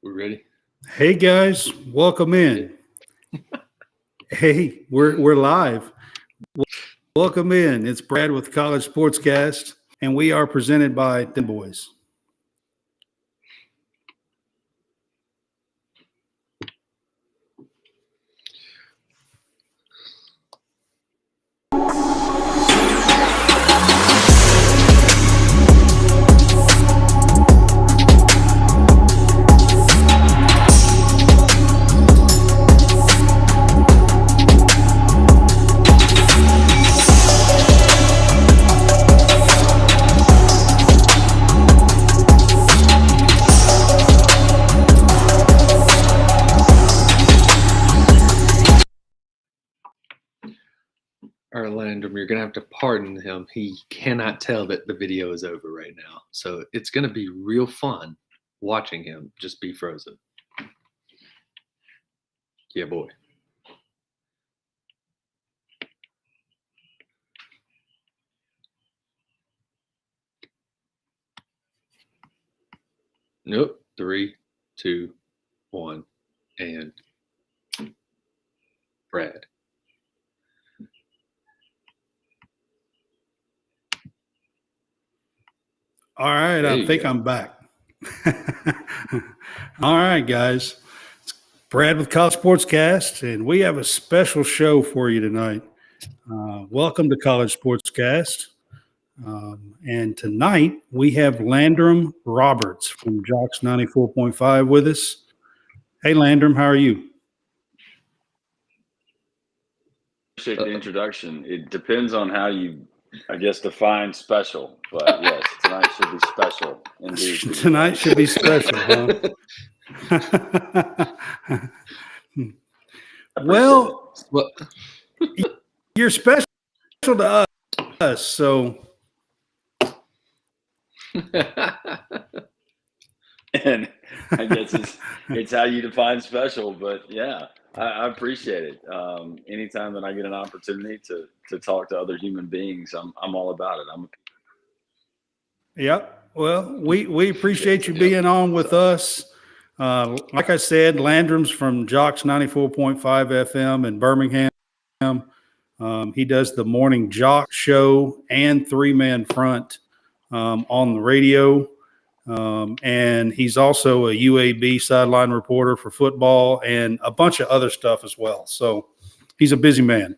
We ready? Hey guys, welcome in. Hey, we're live. Welcome in. It's Brad with College SportsCast, and we are presented by the Boys. Or Landrum, you're going to have to pardon him. He cannot tell that the video is over right now. So it's going to be real fun watching him just be frozen. Yeah, boy. Nope. 3, 2, 1, and Brad. All right, I think I'm back. All right, guys. It's Brad with College SportsCast, and we have a special show for you tonight. Welcome to College SportsCast. And tonight we have Landrum Roberts from JOX 94.5 with us. Hey, Landrum, how are you? Appreciate the introduction. It depends on how you, I guess, define special. But yes, tonight should be special. Indeed. Tonight should be special, huh? Well, you're special to us, so. And I guess it's how you define special, but yeah, I appreciate it. Anytime that I get an opportunity to talk to other human beings, I'm all about it. Yep. Well, we appreciate you being on with us. Like I said, Landrum's from JOX 94.5 FM in Birmingham. He does the Morning JOX show and three-man front on the radio. And he's also a UAB sideline reporter for football and a bunch of other stuff as well. So he's a busy man.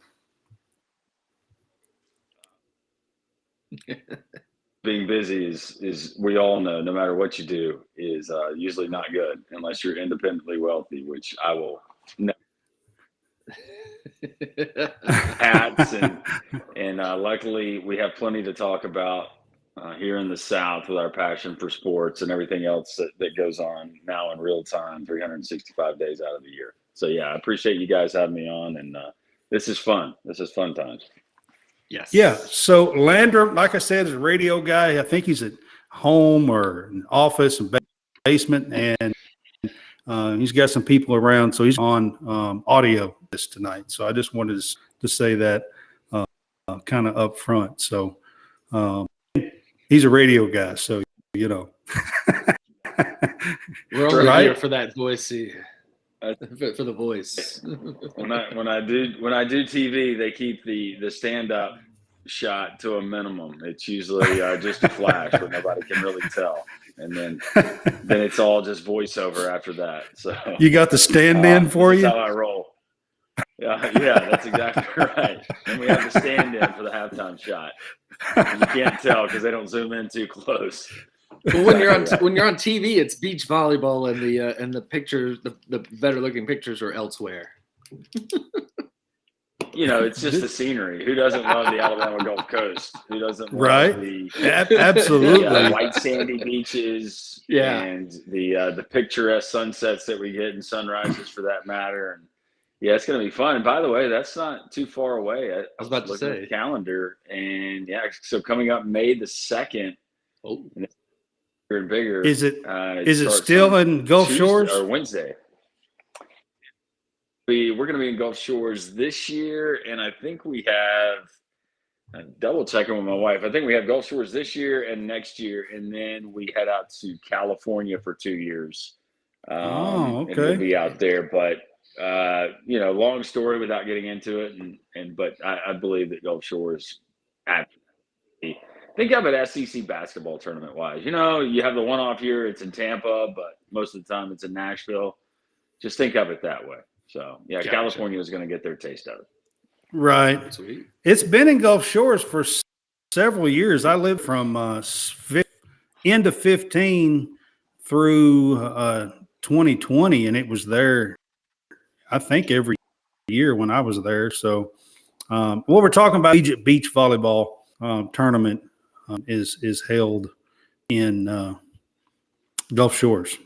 Being busy is we all know, no matter what you do, is usually not good unless you're independently wealthy, which I will never. Hats and luckily we have plenty to talk about here in the South with our passion for sports and everything else that goes on now in real time, 365 days out of the year. So yeah, I appreciate you guys having me on, and this is fun. This is fun times. Yes. Yeah. So Landrum, like I said, is a radio guy. I think he's at home or an office and basement, and he's got some people around. So he's on audio this tonight. So I just wanted to say that kind of up front. So he's a radio guy. So, you know. We're only here for that voice. For the voice. when I do TV, they keep the stand up shot to a minimum. It's usually just a flash where nobody can really tell, and then it's all just voiceover after that. So you got the stand in for you. That's how I roll. Yeah, that's exactly right. And we have the stand in for the halftime shot. And you can't tell because they don't zoom in too close. But when you're on TV, it's beach volleyball, and the pictures, the better looking pictures are elsewhere. You know, it's just the scenery. Who doesn't love the Alabama Gulf Coast? Who doesn't love absolutely white sandy beaches? Yeah, and the picturesque sunsets that we get and sunrises for that matter. And yeah, it's going to be fun. And by the way, that's not too far away. I was about to say at the calendar, and yeah, so coming up May the 2nd. Oh. Bigger and bigger. Is it still in Gulf Shores or Wednesday? We're going to be in Gulf Shores this year, and I think we have double checking with my wife. I think we have Gulf Shores this year and next year, and then we head out to California for 2 years And we'll be out there. But long story without getting into it. But I believe that Gulf Shores, think of it SEC basketball tournament wise. You have the one-off year, it's in Tampa, but most of the time it's in Nashville. Just think of it that way. So, gotcha. California is going to get their taste of it. Right. Sweet. It's been in Gulf Shores for several years. I lived from end of 15 through 2020, and it was there, I think, every year when I was there. So what we're talking about, Egypt Beach Volleyball tournament is held in Gulf Shores.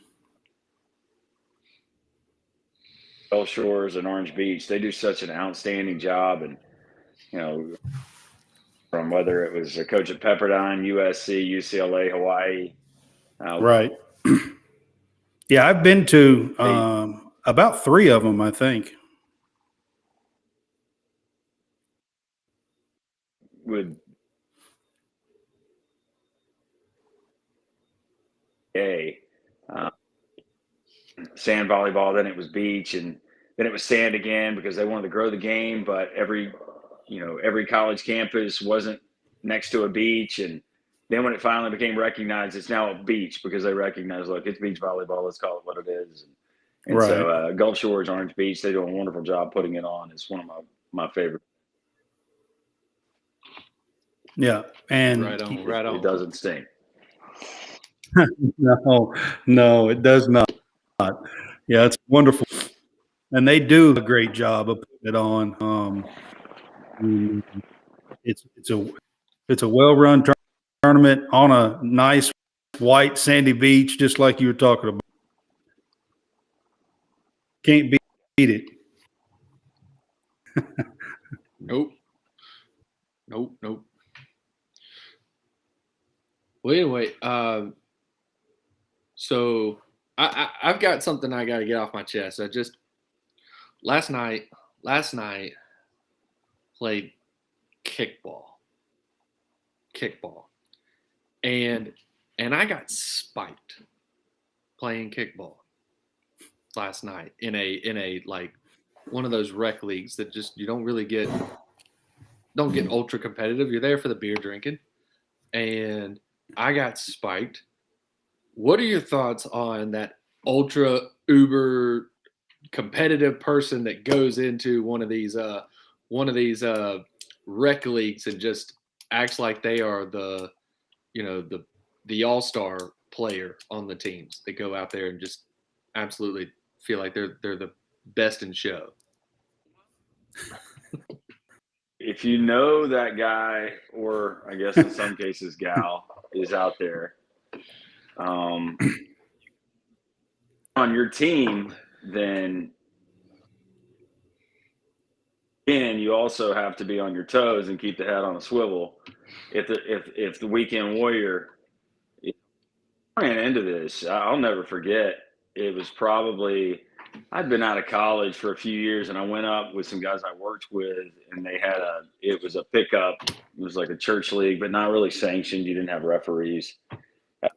Gulf Shores and Orange Beach, they do such an outstanding job. And, from whether it was a coach at Pepperdine, USC, UCLA, Hawaii. Right. Yeah, I've been to about 3 of them, I think. Sand volleyball, then it was beach, and then it was sand again because they wanted to grow the game, but every college campus wasn't next to a beach. And then when it finally became recognized, it's now a beach because they recognize, look, it's beach volleyball, let's call it what it is. And right. So Gulf Shores, Orange Beach, they do a wonderful job putting it on. It's one of my favorite. Yeah, and right on. It doesn't stink. No, it does not. Yeah, it's wonderful, and they do a great job of putting it on. It's a well-run tournament on a nice white sandy beach, just like you were talking about. Can't beat it. Nope. Well, anyway, so I've got something I got to get off my chest. I just last night played kickball, and I got spiked playing kickball last night in a like one of those rec leagues that just you don't get ultra competitive. You're there for the beer drinking, and I got spiked. What are your thoughts on that ultra uber competitive person that goes into one of these rec leagues and just acts like they are the all-star player on the teams? They go out there and just absolutely feel like they're the best in show. If you know that guy, or I guess in some cases gal, is out there on your team, then you also have to be on your toes and keep the head on a swivel. If the weekend warrior ran into this, I'll never forget. It was probably I'd been out of college for a few years, and I went up with some guys I worked with, and it was a pickup. It was like a church league, but not really sanctioned. You didn't have referees. I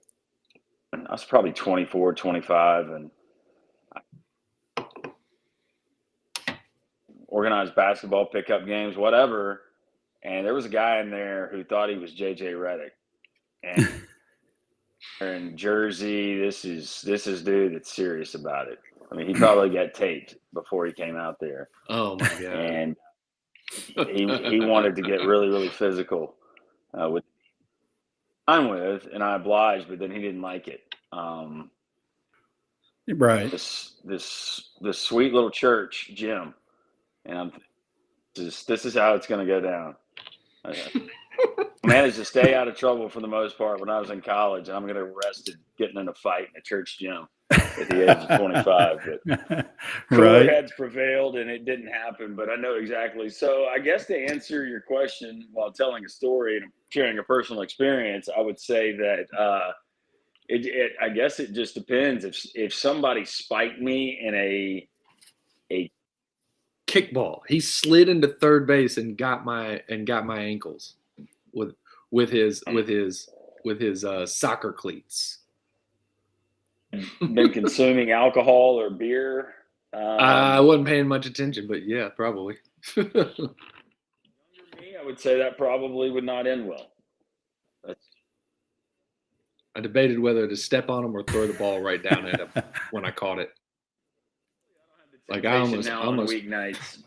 was probably 24, 25, and organized basketball pickup games, whatever. And there was a guy in there who thought he was JJ Redick, and in Jersey, this is dude that's serious about it. I mean, he probably got taped before he came out there. Oh my god! And he wanted to get really, really physical with, and I obliged, but then he didn't like it. Right. This sweet little church gym, and this is how it's going to go down. I managed to stay out of trouble for the most part when I was in college, and I'm going to get arrested getting in a fight in a church gym at the age of 25. But cooler heads prevailed, and it didn't happen. But I know exactly. So I guess to answer your question while telling a story and sharing a personal experience, I would say that I guess it just depends. If somebody spiked me in a kickball, he slid into third base and got my ankles with his soccer cleats. been consuming alcohol or beer? I wasn't paying much attention, but yeah, probably. Younger me, I would say that probably would not end well. I debated whether to step on him or throw the ball right down at him when I caught it. Like I almost on weeknights.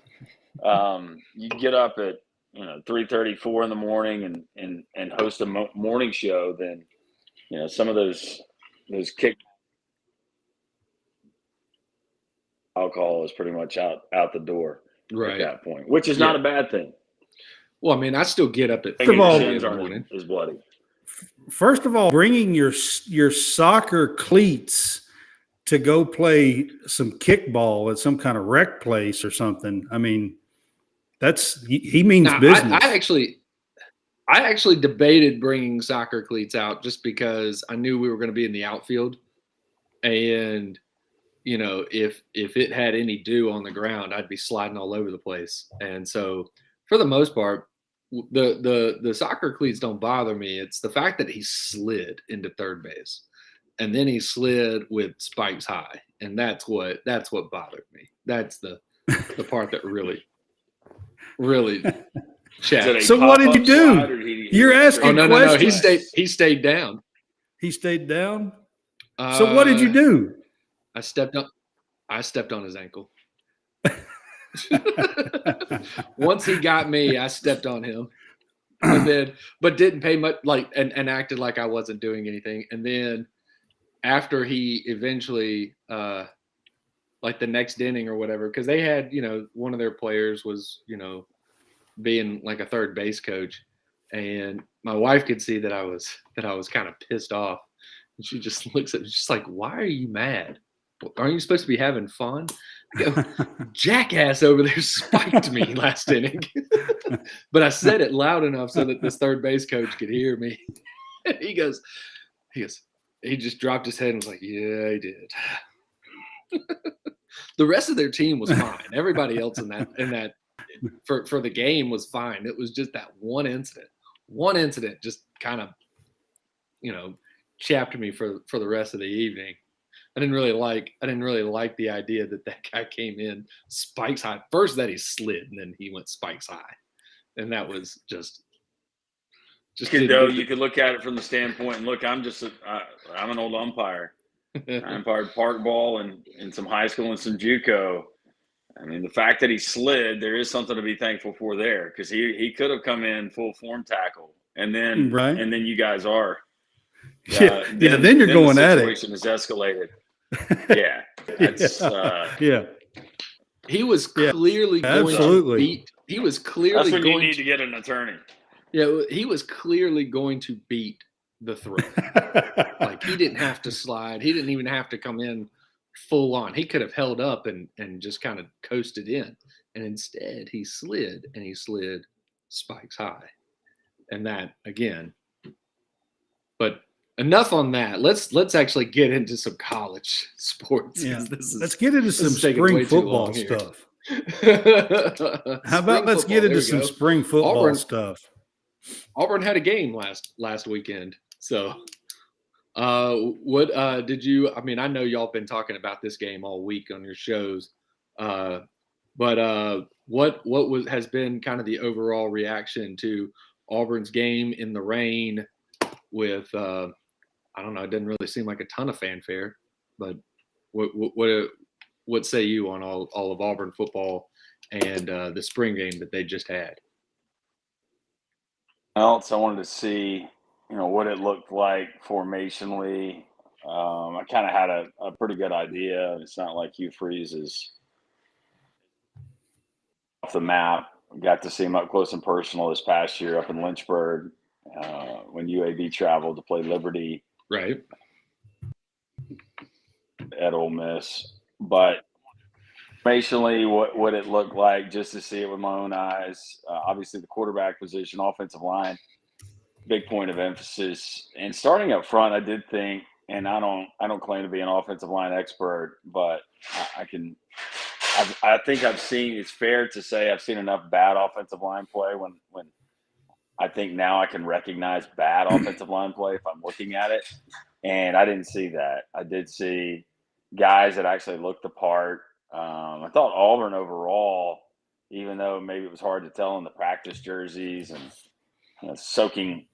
You get up at 3:30, 4 in the morning and host a morning show. Then some of those kick alcohol is pretty much out the door at that point, which is not a bad thing. Well, I mean, I still get up at 3 First of all, in the morning. Is bloody. First of all, bringing your soccer cleats to go play some kickball at some kind of rec place or something. I mean, he means business. I actually debated bringing soccer cleats out just because I knew we were going to be in the outfield, and if it had any dew on the ground, I'd be sliding all over the place. And so, for the most part, the soccer cleats don't bother me. It's the fact that he slid into third base, and then he slid with spikes high, and that's what bothered me. That's the part that really chatted. So what did you do? You're asking questions. No. He stayed down. He stayed down. So what did you do? I stepped on his ankle. Once he got me, I stepped on him, but didn't pay much and acted like I wasn't doing anything. And then after he eventually, like the next inning or whatever, because they had one of their players was being like a third base coach, and my wife could see that I was kind of pissed off, and she just looks at me, she's like, "Why are you mad? Aren't you supposed to be having fun?" I go, "Jackass over there spiked me last inning." But I said it loud enough so that this third base coach could hear me. He just dropped his head and was like, "Yeah, he did." The rest of their team was fine. Everybody else in that for the game was fine. It was just that one incident just kind of chapped me for the rest of the evening. I didn't really like the idea that guy came in spikes high. First that he slid, and then he went spikes high, and that was just. You could look at it from the standpoint, and look, I'm an old umpire. I umpired park ball in some high school and some JUCO. I mean, the fact that he slid, there is something to be thankful for there, because he could have come in full form tackle, and then you guys are. Then you're going at it. The situation has escalated. Yeah. He was clearly going to beat. He was clearly That's when going you need to get an attorney. Yeah, he was clearly going to beat the throw. Like, he didn't have to slide. He didn't even have to come in full on. He could have held up and just kind of coasted in. And instead, he slid spikes high. And that, again, but enough on that. Let's actually get into some college sports. Yeah. Let's get into some spring football stuff. How about let's get into some spring football stuff? Auburn had a game last weekend. So what did you – I mean, I know y'all been talking about this game all week on your shows. But what has been kind of the overall reaction to Auburn's game in the rain with I don't know, it didn't really seem like a ton of fanfare, but what say you on all of Auburn football and the spring game that they just had? Else, I wanted to see, what it looked like formationally. I kind of had a pretty good idea. It's not like Hugh Freeze is off the map. Got to see him up close and personal this past year up in Lynchburg when UAB traveled to play Liberty. Right. At Ole Miss. But formationally, what it looked like, just to see it with my own eyes. Obviously, the quarterback position, offensive line, big point of emphasis. And starting up front, I did think, and I don't claim to be an offensive line expert, but I think I've seen. It's fair to say I've seen enough bad offensive line play when I think now I can recognize bad offensive line play if I'm looking at it. And I didn't see that. I did see guys that actually looked the part. I thought Auburn overall, even though maybe it was hard to tell in the practice jerseys and soaking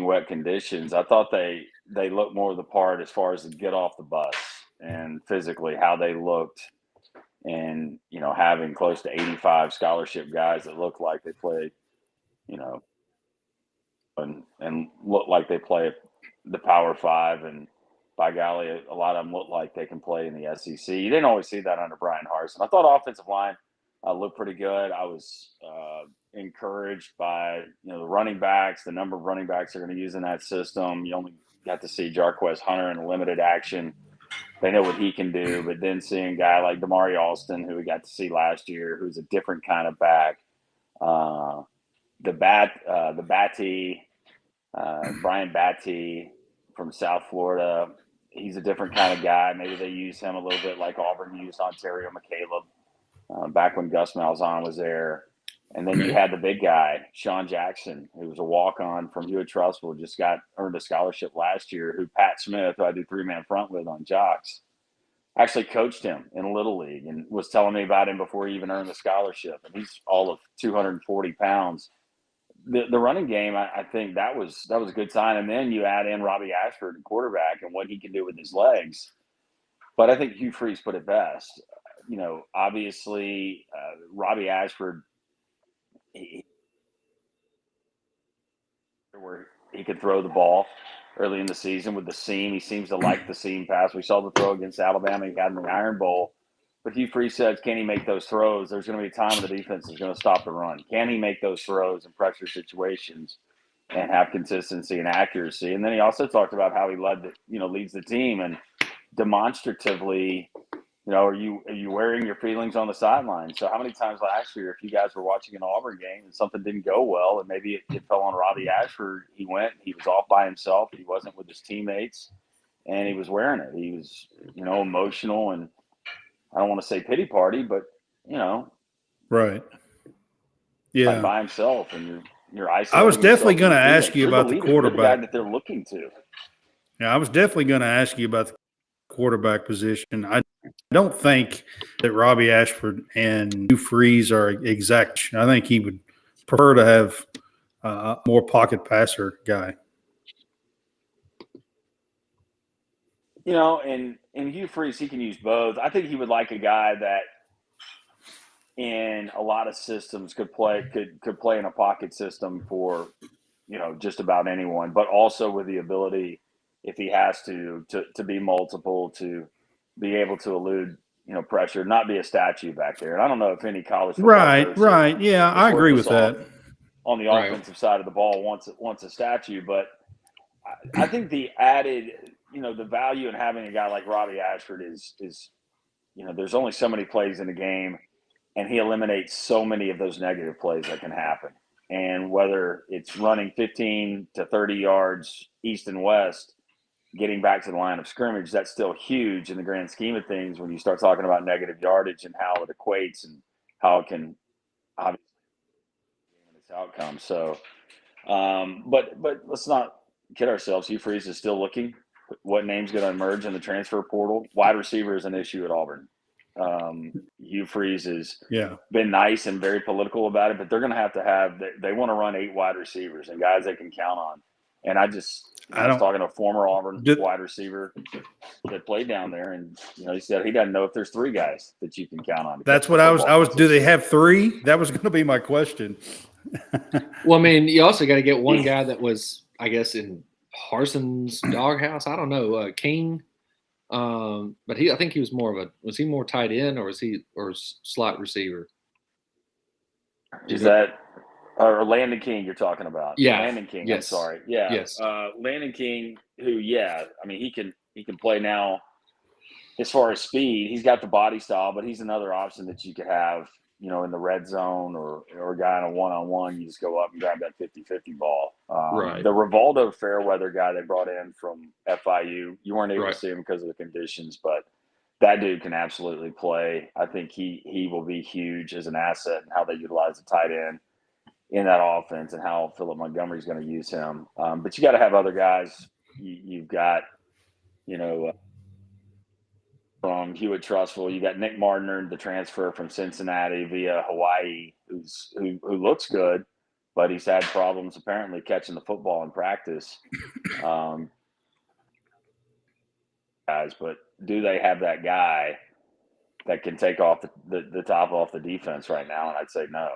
wet conditions, I thought they looked more the part as far as to get off the bus and physically how they looked, and having close to 85 scholarship guys that look like they play, and look like they play the Power Five, and by golly, a lot of them look like they can play in the SEC. You didn't always see that under Brian Harsin. I thought offensive line looked pretty good. I was encouraged by the running backs, the number of running backs they're going to use in that system. You only got to see Jarquez Hunter in limited action. They know what he can do, but then seeing a guy like Damari Alston, who we got to see last year, who's a different kind of back. The Batty, Brian Batty from South Florida, he's a different kind of guy. Maybe they use him a little bit like Auburn used Ontario McCaleb back when Gus Malzahn was there. And then you had the big guy, Sean Jackson, who was a walk-on from Hewitt-Trussville, just earned a scholarship last year, who Pat Smith, who I do three-man front with on JOX, actually coached him in Little League and was telling me about him before he even earned the scholarship. And he's all of 240 pounds. The running game, I think that was a good sign. And then you add in Robbie Ashford, quarterback, and what he can do with his legs. But I think Hugh Freeze put it best. Obviously, Robbie Ashford, where he could throw the ball early in the season with the seam. He seems to like the seam pass. We saw the throw against Alabama. He got in the Iron Bowl. But Hugh Freeze says, can he make those throws? There's going to be a time when the defense is going to stop the run. Can he make those throws in pressure situations and have consistency and accuracy? And then he also talked about how he leads the team, and demonstratively, are you wearing your feelings on the sideline? So how many times last year, if you guys were watching an Auburn game and something didn't go well, and maybe it fell on Robbie Ashford, he was off by himself. He wasn't with his teammates, and he was wearing it. He was, emotional, and I don't want to say pity party, but right. Yeah. Like by himself, and you're isolating. I was definitely going to ask you about the quarterback. You're the guy that they're looking to. Yeah, I was definitely going to ask you about the quarterback position. I don't think that Robbie Ashford and Hugh Freeze are exact. I think he would prefer to have a more pocket passer guy. And Hugh Freeze, he can use both. I think he would like a guy that in a lot of systems could play in a pocket system for, just about anyone, but also with the ability, if he has to be multiple, to be able to elude, pressure, not be a statue back there. And I don't know if any college football right. Yeah, I agree with that. On the offensive side of the ball wants a statue, but I think the added, the value in having a guy like Robbie Ashford is there's only so many plays in the game, and he eliminates so many of those negative plays that can happen. And whether it's running 15 to 30 yards east and west, getting back to the line of scrimmage, that's still huge in the grand scheme of things when you start talking about negative yardage and how it equates and how it can obviously its outcome. So, but let's not kid ourselves. Hugh Freeze is still looking. What name's going to emerge in the transfer portal? Wide receiver is an issue at Auburn. Hugh Freeze has been nice and very political about it, but they're going to have they want to run 8 wide receivers and guys they can count on. And I was talking to a former Auburn wide receiver that played down there, and he said he doesn't know if there's 3 guys that you can count on. That's what I was. Do they have 3? That was going to be my question. Well, I mean, you also got to get one guy that was, I guess, in Harson's doghouse. I don't know, King. But I think he was was he more tight end, or was he slot receiver? Is that or Landon King you're talking about? Yeah, Landon King. Yes. I'm sorry. Yeah. Yes. Landon King, who, I mean, he can play now. As far as speed, he's got the body style, but he's another option that you could have, in the red zone or a guy in a one-on-one. You just go up and grab that 50-50 ball. Right. The Rivaldo Fairweather guy they brought in from FIU, you weren't able to see him because of the conditions, but that dude can absolutely play. I think he will be huge as an asset, and how they utilize the tight end in that offense and how Philip Montgomery's going to use him. But you got to have other guys. You've got from Hewitt Trustful. You got Nick Mardner, the transfer from Cincinnati via Hawaii, who looks good, but he's had problems apparently catching the football in practice. Guys, but do they have that guy that can take off the top off the defense right now? And I'd say no.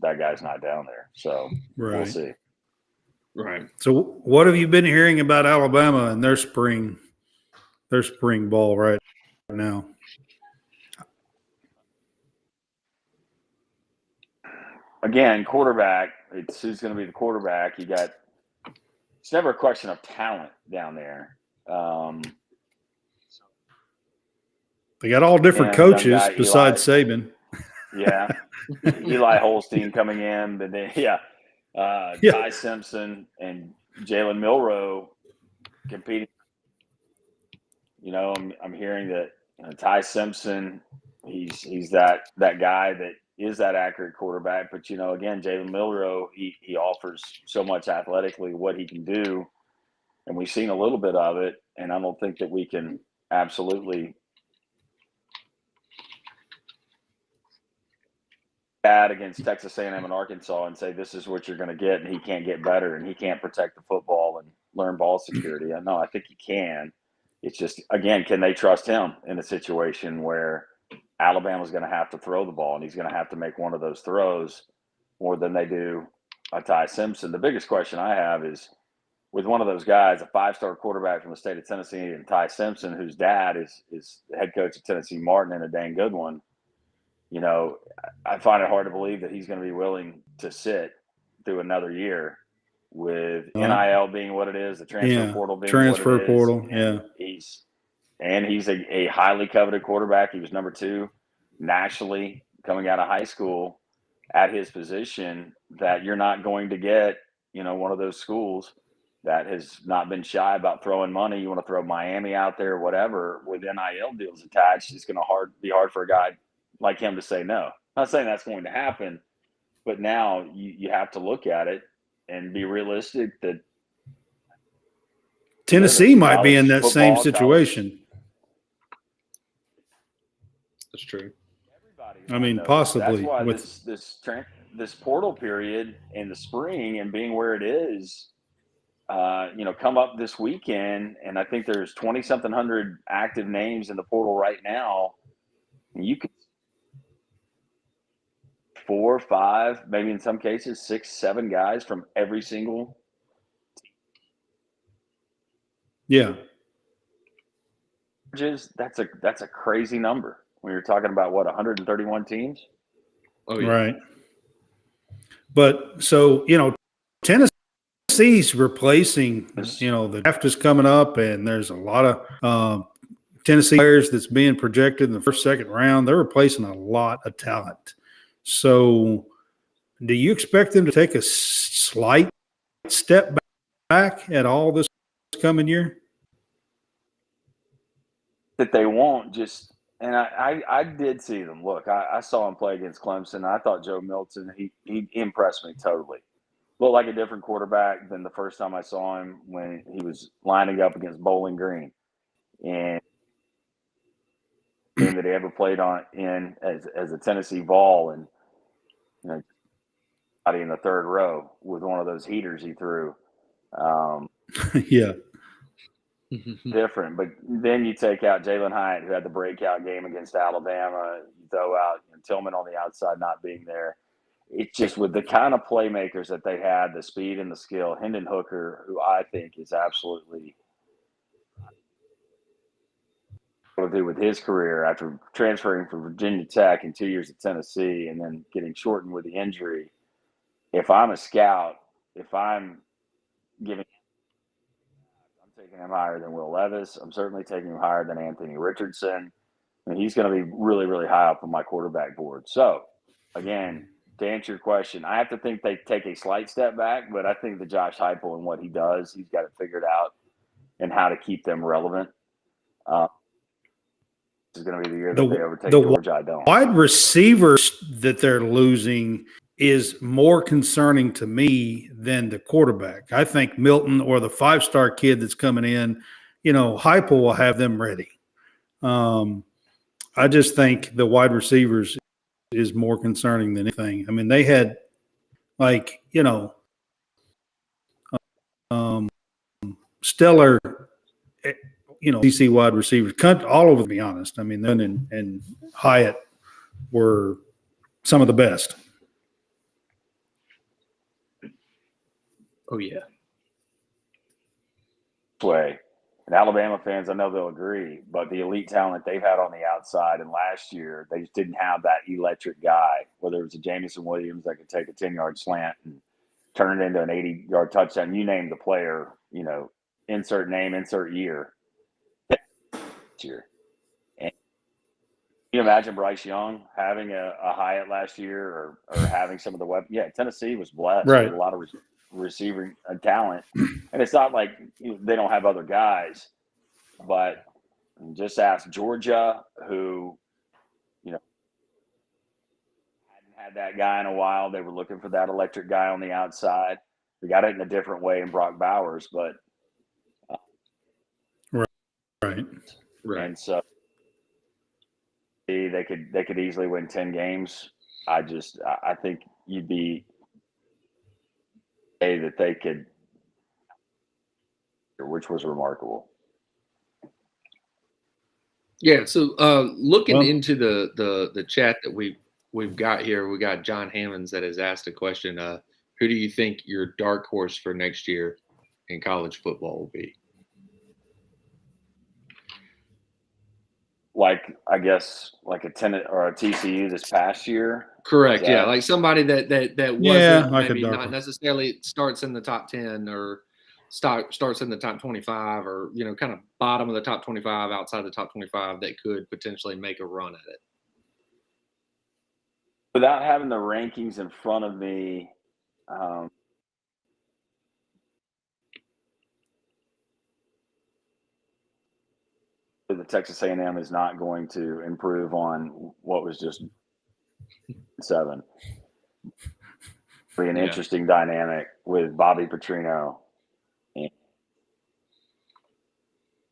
That guy's not down there. So We'll see. Right. So what have you been hearing about Alabama and their spring ball right now? Again, quarterback. It's who's going to be the quarterback. It's never a question of talent down there. They got all different coaches besides Saban. Yeah. Eli Holstein coming in, but then Ty Simpson and Jalen Milroe competing. I'm hearing that Ty Simpson, he's that guy that is that accurate quarterback. But again, Jalen Milroe, he offers so much athletically what he can do, and we've seen a little bit of it. And I don't think that we can absolutely add against Texas A&M and Arkansas and say this is what you're going to get, and he can't get better, and he can't protect the football and learn ball security. No, I think he can. It's just, again, can they trust him in a situation where Alabama's going to have to throw the ball, and he's going to have to make one of those throws more than they do a Ty Simpson? The biggest question I have is with one of those guys, a five-star quarterback from the state of Tennessee, and Ty Simpson, whose dad is the head coach of Tennessee Martin and a dang good one. I find it hard to believe that he's going to be willing to sit through another year with NIL being what it is, the transfer portal being what it is. Portal, He's a highly coveted quarterback. He was number 2 nationally coming out of high school at his position, that you're not going to get, one of those schools that has not been shy about throwing money. You want to throw Miami out there, whatever, with NIL deals attached. It's going to be hard for a guy like him to say no. I'm not saying that's going to happen, but now you have to look at it and be realistic that Tennessee might be in that same situation. That's true. I mean, possibly. That's why this portal period in the spring and being where it is, come up this weekend, and I think there's 20-something hundred active names in the portal right now. You could 4, 5, maybe in some cases 6, 7 guys from every single team. That's a crazy number when you're talking about 131 teams. Oh, yeah. Right. But so Tennessee's replacing. The draft is coming up, and there's a lot of Tennessee players that's being projected in the first, second round. They're replacing a lot of talent. So do you expect them to take a slight step back at all this coming year? That they won't just – and I did see them. Look, I saw him play against Clemson. I thought Joe Milton, he impressed me totally. Looked like a different quarterback than the first time I saw him when he was lining up against Bowling Green. And game that he ever played in as a Tennessee Vol, and in the third row with one of those heaters he threw. Different. But then you take out Jalen Hyatt, who had the breakout game against Alabama. You throw out Tillman on the outside not being there. It's just with the kind of playmakers that they had, the speed and the skill. Hendon Hooker, who I think is absolutely what to do with his career after transferring from Virginia Tech in 2 years at Tennessee and then getting shortened with the injury. If I'm a scout, if I'm taking him higher than Will Levis. I'm certainly taking him higher than Anthony Richardson. And he's going to be really, really high up on my quarterback board. So, again, to answer your question, I have to think they take a slight step back, but I think that Josh Heupel and what he does, he's got it figured out and how to keep them relevant. This is going to be the year that they overtake Georgia. I don't. Wide receivers that they're losing is more concerning to me than the quarterback. I think Milton or the 5-star kid that's coming in Heupel will have them ready. I just think the wide receivers is more concerning than anything. I mean, they had stellar, DC wide receivers, all over, to be honest. I mean, then and Hyatt were some of the best. Oh, yeah. Way. And Alabama fans, I know they'll agree, but the elite talent they've had on the outside, and last year they just didn't have that electric guy, whether it was a Jamison Williams that could take a 10-yard slant and turn it into an 80-yard touchdown. You name the player, insert name, insert year. And you imagine Bryce Young having a Hyatt last year or having some of the weapons. Yeah, Tennessee was blessed Right. with a lot of receiving talent. And it's not like they don't have other guys, but just ask Georgia, who, hadn't had that guy in a while. They were looking for that electric guy on the outside. We got it in a different way in Brock Bowers, but Right. And so they could easily win 10 games. I think you'd be a that they could, which was remarkable. Yeah. So looking into the chat that we've got here, we got John Hammonds that has asked a question. Who do you think your dark horse for next year in college football will be? I guess like a Tennessee or a TCU this past year. Correct. Yeah, like somebody that wasn't like maybe not necessarily starts in the top 10 or starts in the top 25 or kind of bottom of the top 25, outside the top 25, that could potentially make a run at it. Without having the rankings in front of me, the Texas A&M is not going to improve on what was just 7. Be an interesting dynamic with Bobby Petrino. And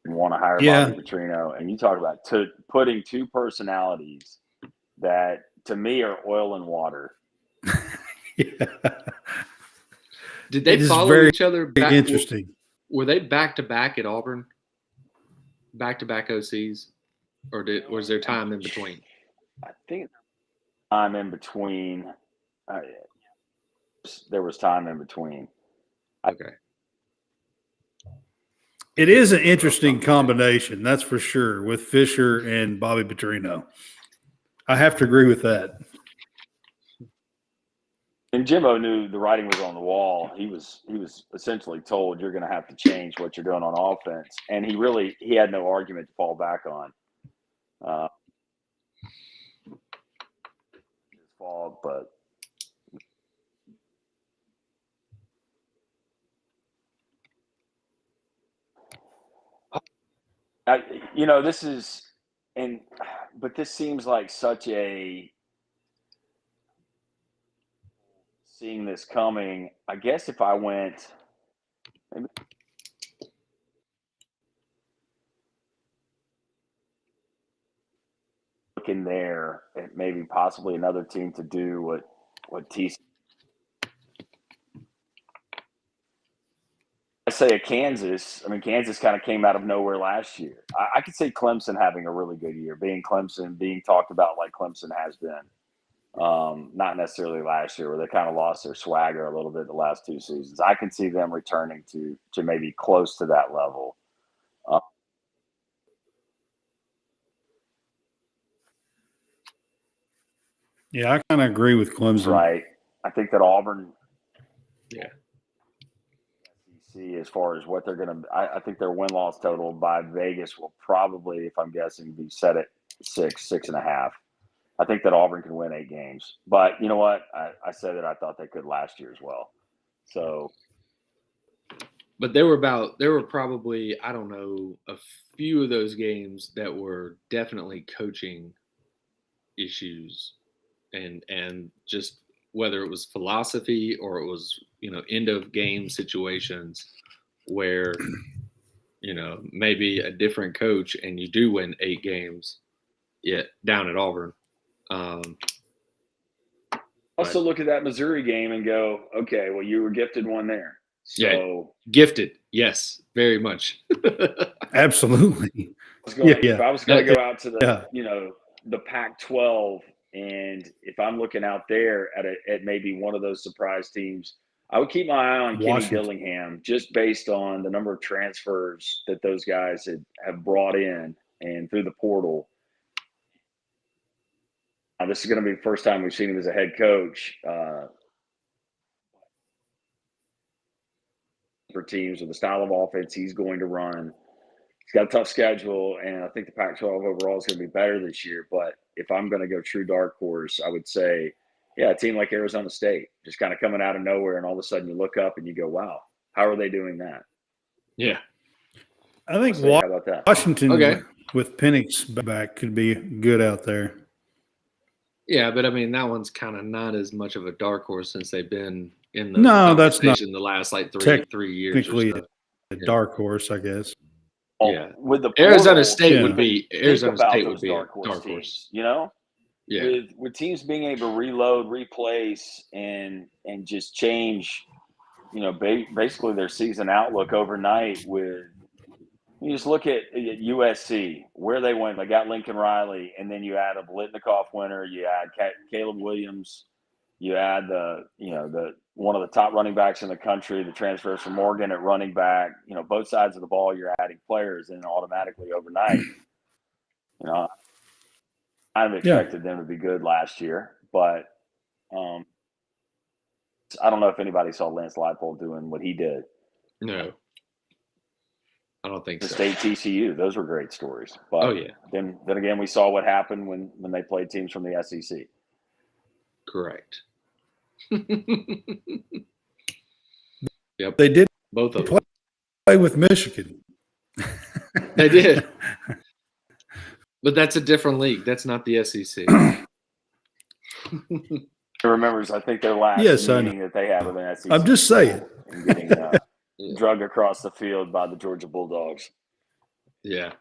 want to hire Bobby Petrino, and you talk about putting two personalities that to me are oil and water. Did they follow each other back? Interesting. Were they back to back at Auburn? Back to back OCs, or was there time in between? I think time in between. There was time in between. Okay. It is an interesting combination, that's for sure, with Fisher and Bobby Petrino. I have to agree with that. And Jimbo knew the writing was on the wall. He was essentially told, you're going to have to change what you're doing on offense. And he had no argument to fall back on. His fault, but this seems like such a seeing this coming. I guess if I went maybe looking there at maybe possibly another team to do what TC. I say a Kansas. I mean, Kansas kind of came out of nowhere last year. I could see Clemson having a really good year, being Clemson, being talked about like Clemson has been. Not necessarily last year, where they kind of lost their swagger a little bit the last 2 seasons. I can see them returning to maybe close to that level. Yeah, I kind of agree with Clemson. Right. I think that Auburn. Yeah. See, as far as what they're going to, I think their win-loss total by Vegas will probably, if I'm guessing, be set at 6.5. I think that Auburn can win 8 games. But you know what? I said that I thought they could last year as well. So. But there were probably, I don't know, a few of those games that were definitely coaching issues and just whether it was philosophy or it was, end of game situations where maybe a different coach and you do win 8 games down at Auburn. Also look at that Missouri game and go, okay, well, you were gifted one there. So gifted. Yes, very much. Absolutely. If I was going to go out to the Pac-12, and if I'm looking out there at maybe one of those surprise teams, I would keep my eye on Kenny Dillingham, just based on the number of transfers that those guys have brought in and through the portal. Now, this is going to be the first time we've seen him as a head coach for teams with the style of offense he's going to run. He's got a tough schedule, and I think the Pac-12 overall is going to be better this year. But if I'm going to go true dark horse, I would say, a team like Arizona State, just kind of coming out of nowhere, and all of a sudden you look up and you go, wow, how are they doing that? Yeah. I think how about that? Washington with Penix back could be good out there. Yeah, but I mean, that one's kind of not as much of a dark horse since they've been in the that's not the last like three years. Technically a dark horse, I guess. Yeah, with the portal, Arizona State would be a dark horse. Teams, Yeah, with teams being able to reload, replace, and just change, basically their season outlook overnight. With you just look at USC, where they went. They got Lincoln Riley, and then you add a Blitnikoff winner. You add Caleb Williams. You add the one of the top running backs in the country, the transfers from Oregon at running back. Both sides of the ball, you're adding players, and automatically overnight, I've expected them to be good last year, but I don't know if anybody saw Lance Leipold doing what he did. No, I don't think so. State TCU, those were great stories. But then again, we saw what happened when they played teams from the SEC. Correct. Yep, they did both of them play with Michigan. They did, but that's a different league. That's not the SEC. Remembers, I think their last meeting that they had with an SEC. I'm just saying, and getting drug across the field by the Georgia Bulldogs. Yeah,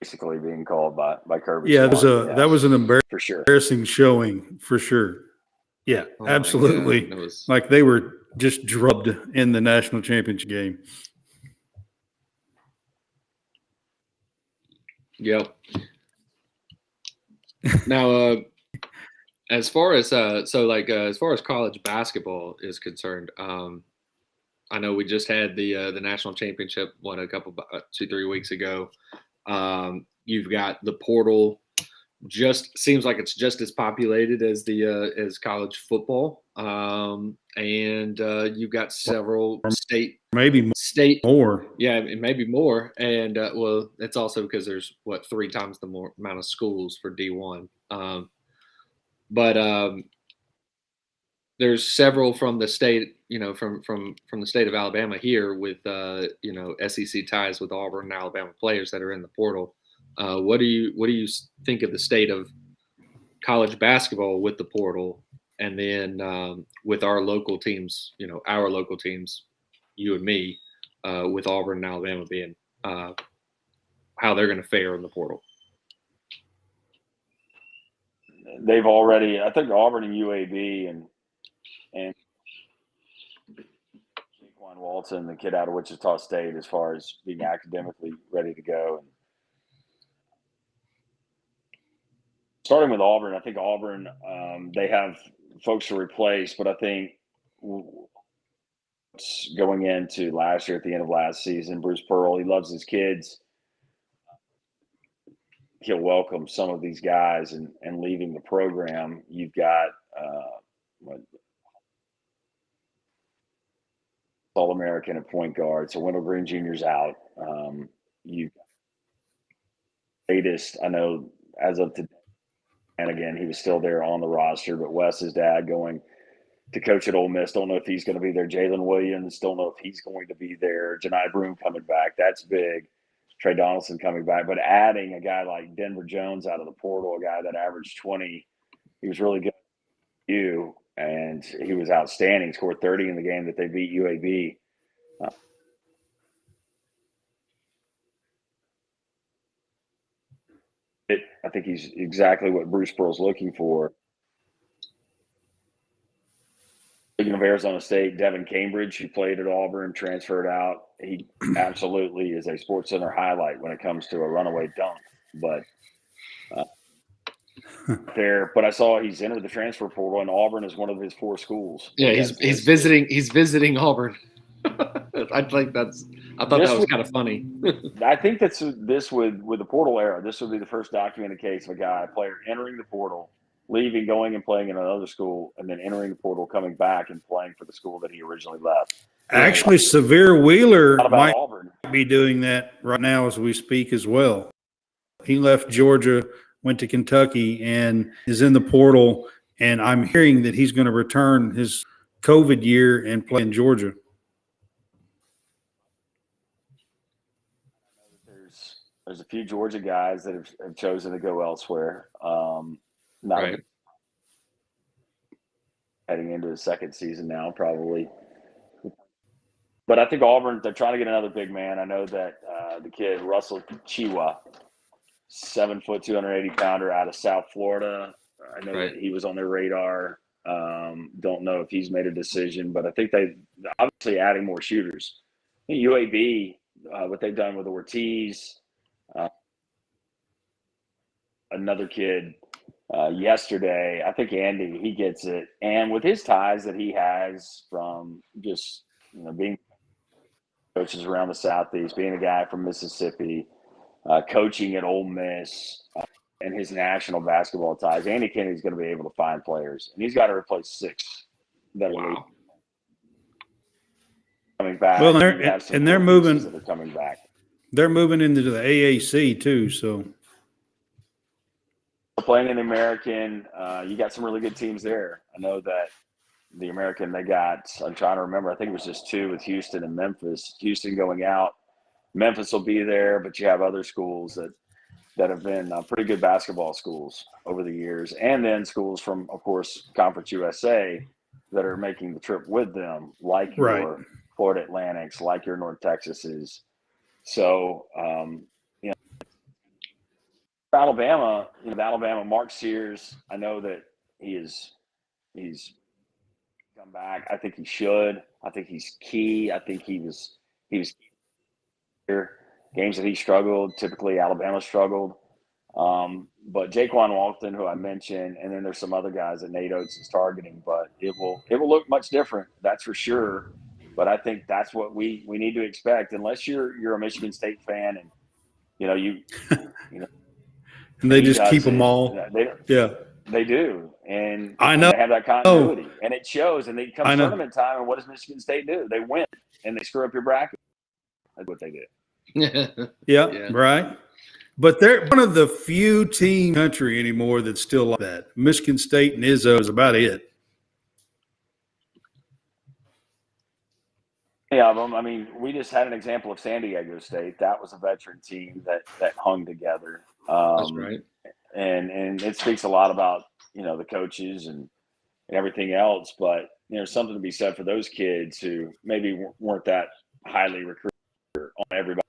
basically being called by Kirby. Yeah, that was an embarrassing showing for sure. Yeah, absolutely. Like they were just drubbed in the national championship game. Yep. Now, as far as as far as college basketball is concerned, I know we just had the national championship one a couple 2-3 weeks ago. You've got the portal. Just seems like it's just as populated as the as college football, and you've got several state more. Yeah, maybe more, and well, it's also because there's 3 times the more amount of schools for D1. But there's several from the state, from the state of Alabama here with SEC ties with Auburn and Alabama players that are in the portal. What do you think of the state of college basketball with the portal, and then with our local teams, you and me, with Auburn and Alabama being how they're going to fare in the portal? They've already, I think Auburn and UAB and Jaquan Walton, the kid out of Wichita State, as far as being academically ready to go. And starting with Auburn, I think Auburn, they have folks to replace, but I think going into last year, at the end of last season, Bruce Pearl, he loves his kids. He'll welcome some of these guys and leaving the program. You've got All-American at point guard. So Wendell Green Jr.'s out. You latest, I know, as of today, and again, he was still there on the roster, but Wes's dad going to coach at Ole Miss. Don't know if he's going to be there. Jalen Williams, don't know if he's going to be there. Janai Broome coming back. That's big. Trey Donaldson coming back. But adding a guy like Denver Jones out of the portal, a guy that averaged 20, he was really good. And he was outstanding. Scored 30 in the game that they beat UAB. I think he's exactly what Bruce Pearl's looking for. Speaking of Arizona State, Devin Cambridge, who played at Auburn, transferred out. He absolutely is a SportsCenter highlight when it comes to a runaway dunk. But but I saw he's entered the transfer portal, and Auburn is one of his 4 schools. Yeah, he's visiting Auburn. I thought that was kind of funny. I think this with the portal era, this would be the first documented case of a player entering the portal, leaving, going and playing in another school, and then entering the portal, coming back and playing for the school that he originally left. Actually, Severe Wheeler might Auburn. be doing that right now as we speak as well. He left Georgia, went to Kentucky, and is in the portal. And I'm hearing that he's going to return his COVID year and play in Georgia. There's a few Georgia guys that have chosen to go elsewhere. Right. Heading into his second season now, probably. But I think Auburn, they're trying to get another big man. I know that the kid, Russell Chiwa, 7 foot, 280-pounder out of South Florida. I know that he was on their radar. Don't know if he's made a decision, but I think they obviously adding more shooters. UAB, what they've done with Ortiz, another kid yesterday. I think Andy, he gets it. And with his ties that he has from just, being coaches around the Southeast, being a guy from Mississippi, coaching at Ole Miss, and his national basketball ties, Andy Kennedy's going to be able to find players. And he's got to replace 6 that are coming back. Well, they're moving. That are coming back. They're moving into the AAC too, so. Playing in the American, you got some really good teams there. I know that the American, I'm trying to remember, I think it was just 2 with Houston and Memphis. Houston going out. Memphis will be there, but you have other schools that have been pretty good basketball schools over the years. And then schools from, of course, Conference USA that are making the trip with them, like your Florida Atlantics, like your North Texases. So, Alabama, Mark Sears, I know that he's come back. I think he should. I think he's key. I think he was here. Games that he struggled, typically Alabama struggled. But Jaquan Walton, who I mentioned, and then there's some other guys that Nate Oates is targeting, but it will look much different, that's for sure. But I think that's what we need to expect, unless you're a Michigan State fan and and they just keep them all. They do. And I know. They have that continuity. And it shows. And it comes tournament time, and what does Michigan State do? They win, and they screw up your bracket. That's what they do. Yeah, right. But they're one of the few teams in the country anymore that's still like that. Michigan State and Izzo is about it. Yeah, I mean, we just had an example of San Diego State. That was a veteran team that hung together. That's right. And it speaks a lot about, the coaches and everything else. But, something to be said for those kids who maybe weren't that highly recruited on everybody,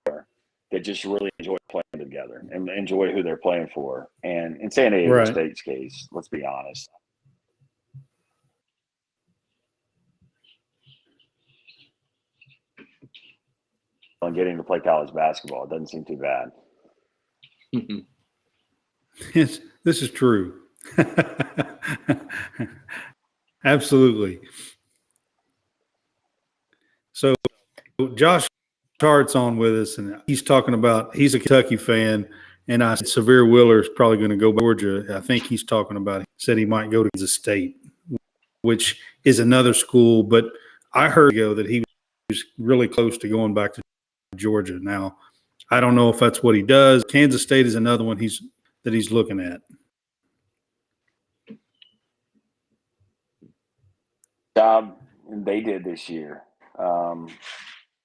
that just really enjoy playing together and enjoy who they're playing for. And in San Diego State's case, let's be honest. On getting to play college basketball, it doesn't seem too bad. Yes, this is true. Absolutely. So Josh Hart's on with us, and he's talking about he's a Kentucky fan, and I said Severe Wheeler is probably going to go to Georgia. I think he's talking about said he might go to Kansas State, which is another school, but I heard that he was really close to going back to Georgia. Now, I don't know if that's what he does. Kansas State is another one he's looking at. Job they did this year.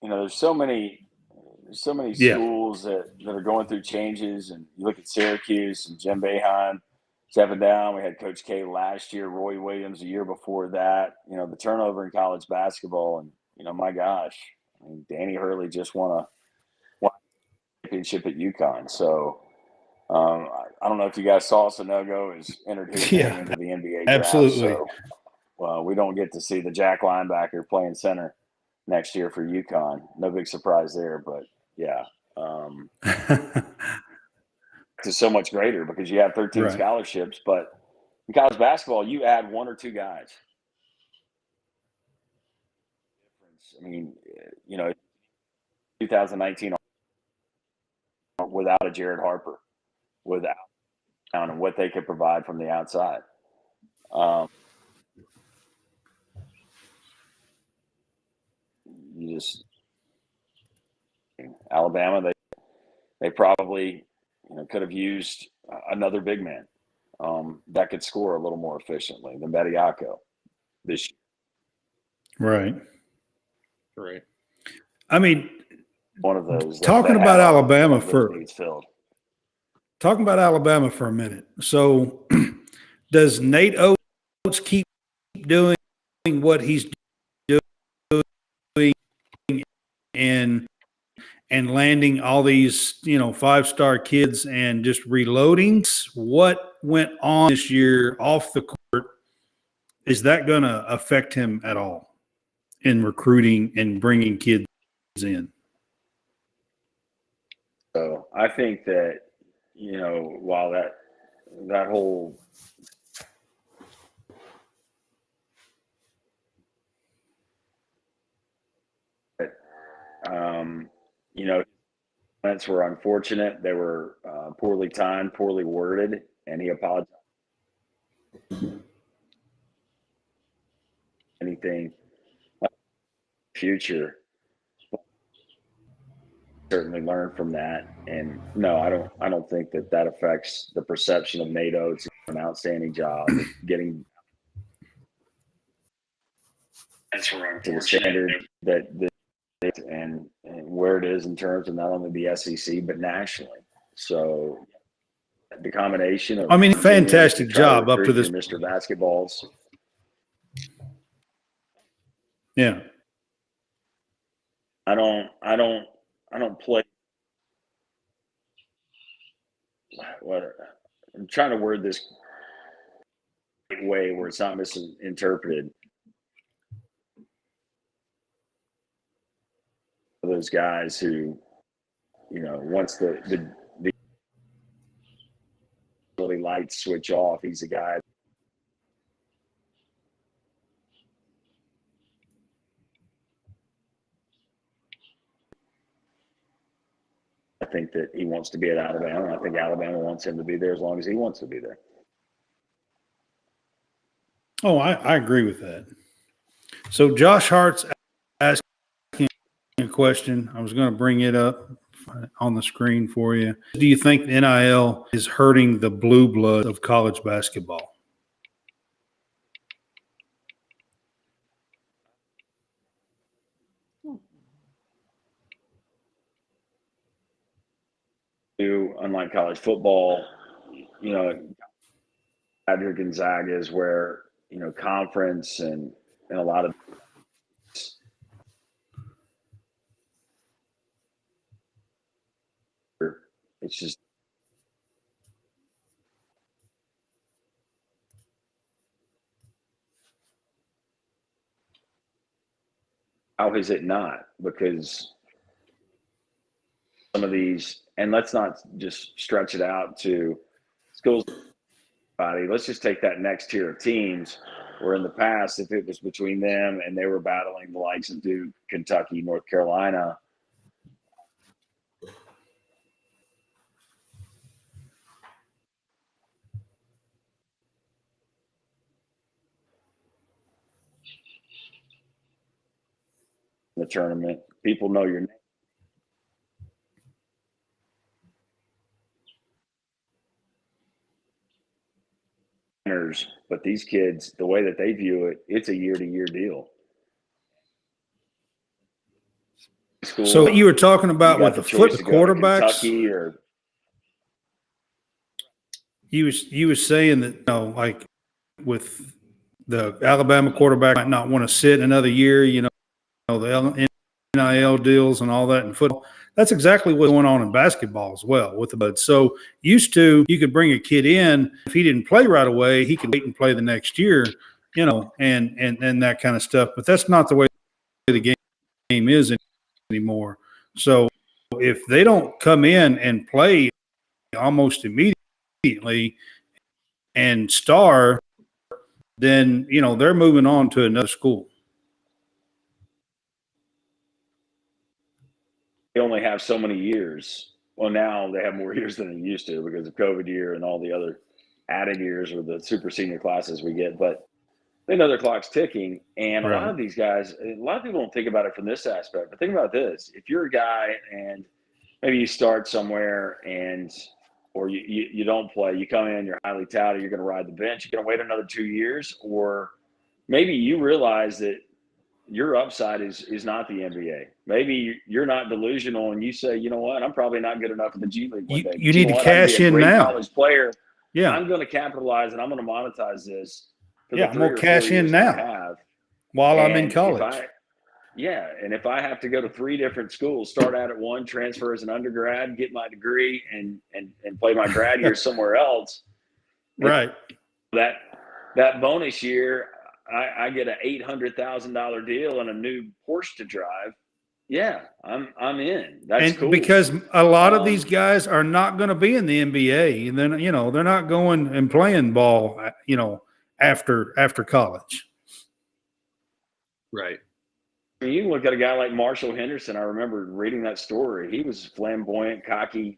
There's so many schools that are going through changes, and you look at Syracuse and Jim Boeheim stepping down. We had Coach K last year, Roy Williams the year before that. The turnover in college basketball, and my gosh, Danny Hurley just won a championship at UConn. So I don't know if you guys saw Sonogo has entered his name into the NBA draft. absolutely. So we don't get to see the Jack linebacker playing center next year for UConn. No big surprise there, but yeah. It's so much greater because you have 13 Right. scholarships, but in college basketball, you add one or two guys. I mean, 2019 without a Jared Harper, without and what they could provide from the outside. You just Alabama, they probably could have used another big man that could score a little more efficiently than Bediako this year. Right. Right. I mean, One of those. Talking about Alabama for needs filled. Talking about Alabama for a minute. So, does Nate Oates keep doing what he's doing and landing all these, 5-star kids and just reloading? What went on this year off the court? Is that going to affect him at all in recruiting and bringing kids in? So I think that, while that whole comments were unfortunate. They were poorly timed, poorly worded, and he apologized. Anything future, certainly learn from that. And no, I don't think that affects the perception of Nate Oates. An outstanding job of getting to the standard that and where it is in terms of not only the SEC but nationally. So the combination of fantastic job up to this Mr. Basketballs. Yeah. I don't play. I'm trying to word this way where it's not misinterpreted. Those guys who, once the lights switch off, he's a guy. I think that he wants to be at Alabama, and I think Alabama wants him to be there as long as he wants to be there. Oh, I agree with that. So Josh Hart's asking a question. I was going to bring it up on the screen for you. Do you think NIL is hurting the blue blood of college basketball? Unlike college football, Adrian Gonzaga is where, conference and a lot of it's just how is it not? Because some of these, and let's not just stretch it out to schools. Let's just take that next tier of teams where in the past, if it was between them and they were battling the likes of Duke, Kentucky, North Carolina, the tournament, people know your name. But these kids, the way that they view it, it's a year-to-year deal. So what you were talking about with the flip quarterbacks, you was saying that like with the Alabama quarterback might not want to sit another year, the NIL deals and all that in football. That's exactly what's going on in basketball as well with the buds. So used to, you could bring a kid in. If he didn't play right away, he could wait and play the next year, and that kind of stuff. But that's not the way the game is anymore. So if they don't come in and play almost immediately and star, then, they're moving on to another school. They only have so many years. Well, now they have more years than they used to because of COVID year and all the other added years with the super senior classes we get. But they know their clock's ticking. And a lot of these guys, a lot of people don't think about it from this aspect. But think about this. If you're a guy and maybe you start somewhere or you don't play, you come in, you're highly touted, you're going to ride the bench, you're going to wait another 2 years. Or maybe you realize that your upside is not the NBA. Maybe you're not delusional and you say, you know what, I'm probably not good enough in the G League one day. You need to cash in now. College player. Yeah. I'm going to capitalize and I'm going to monetize this. I'm going to cash in now while I'm in college. And if I have to go to 3 different schools, start out at one, transfer as an undergrad, get my degree and play my grad year somewhere else. Right. That bonus year, I get an $800,000 deal and a new Porsche to drive. Yeah, I'm in. That's cool. Because a lot of these guys are not going to be in the NBA, and then they're not going and playing ball, after college. Right. I mean, you can look at a guy like Marshall Henderson. I remember reading that story. He was flamboyant, cocky.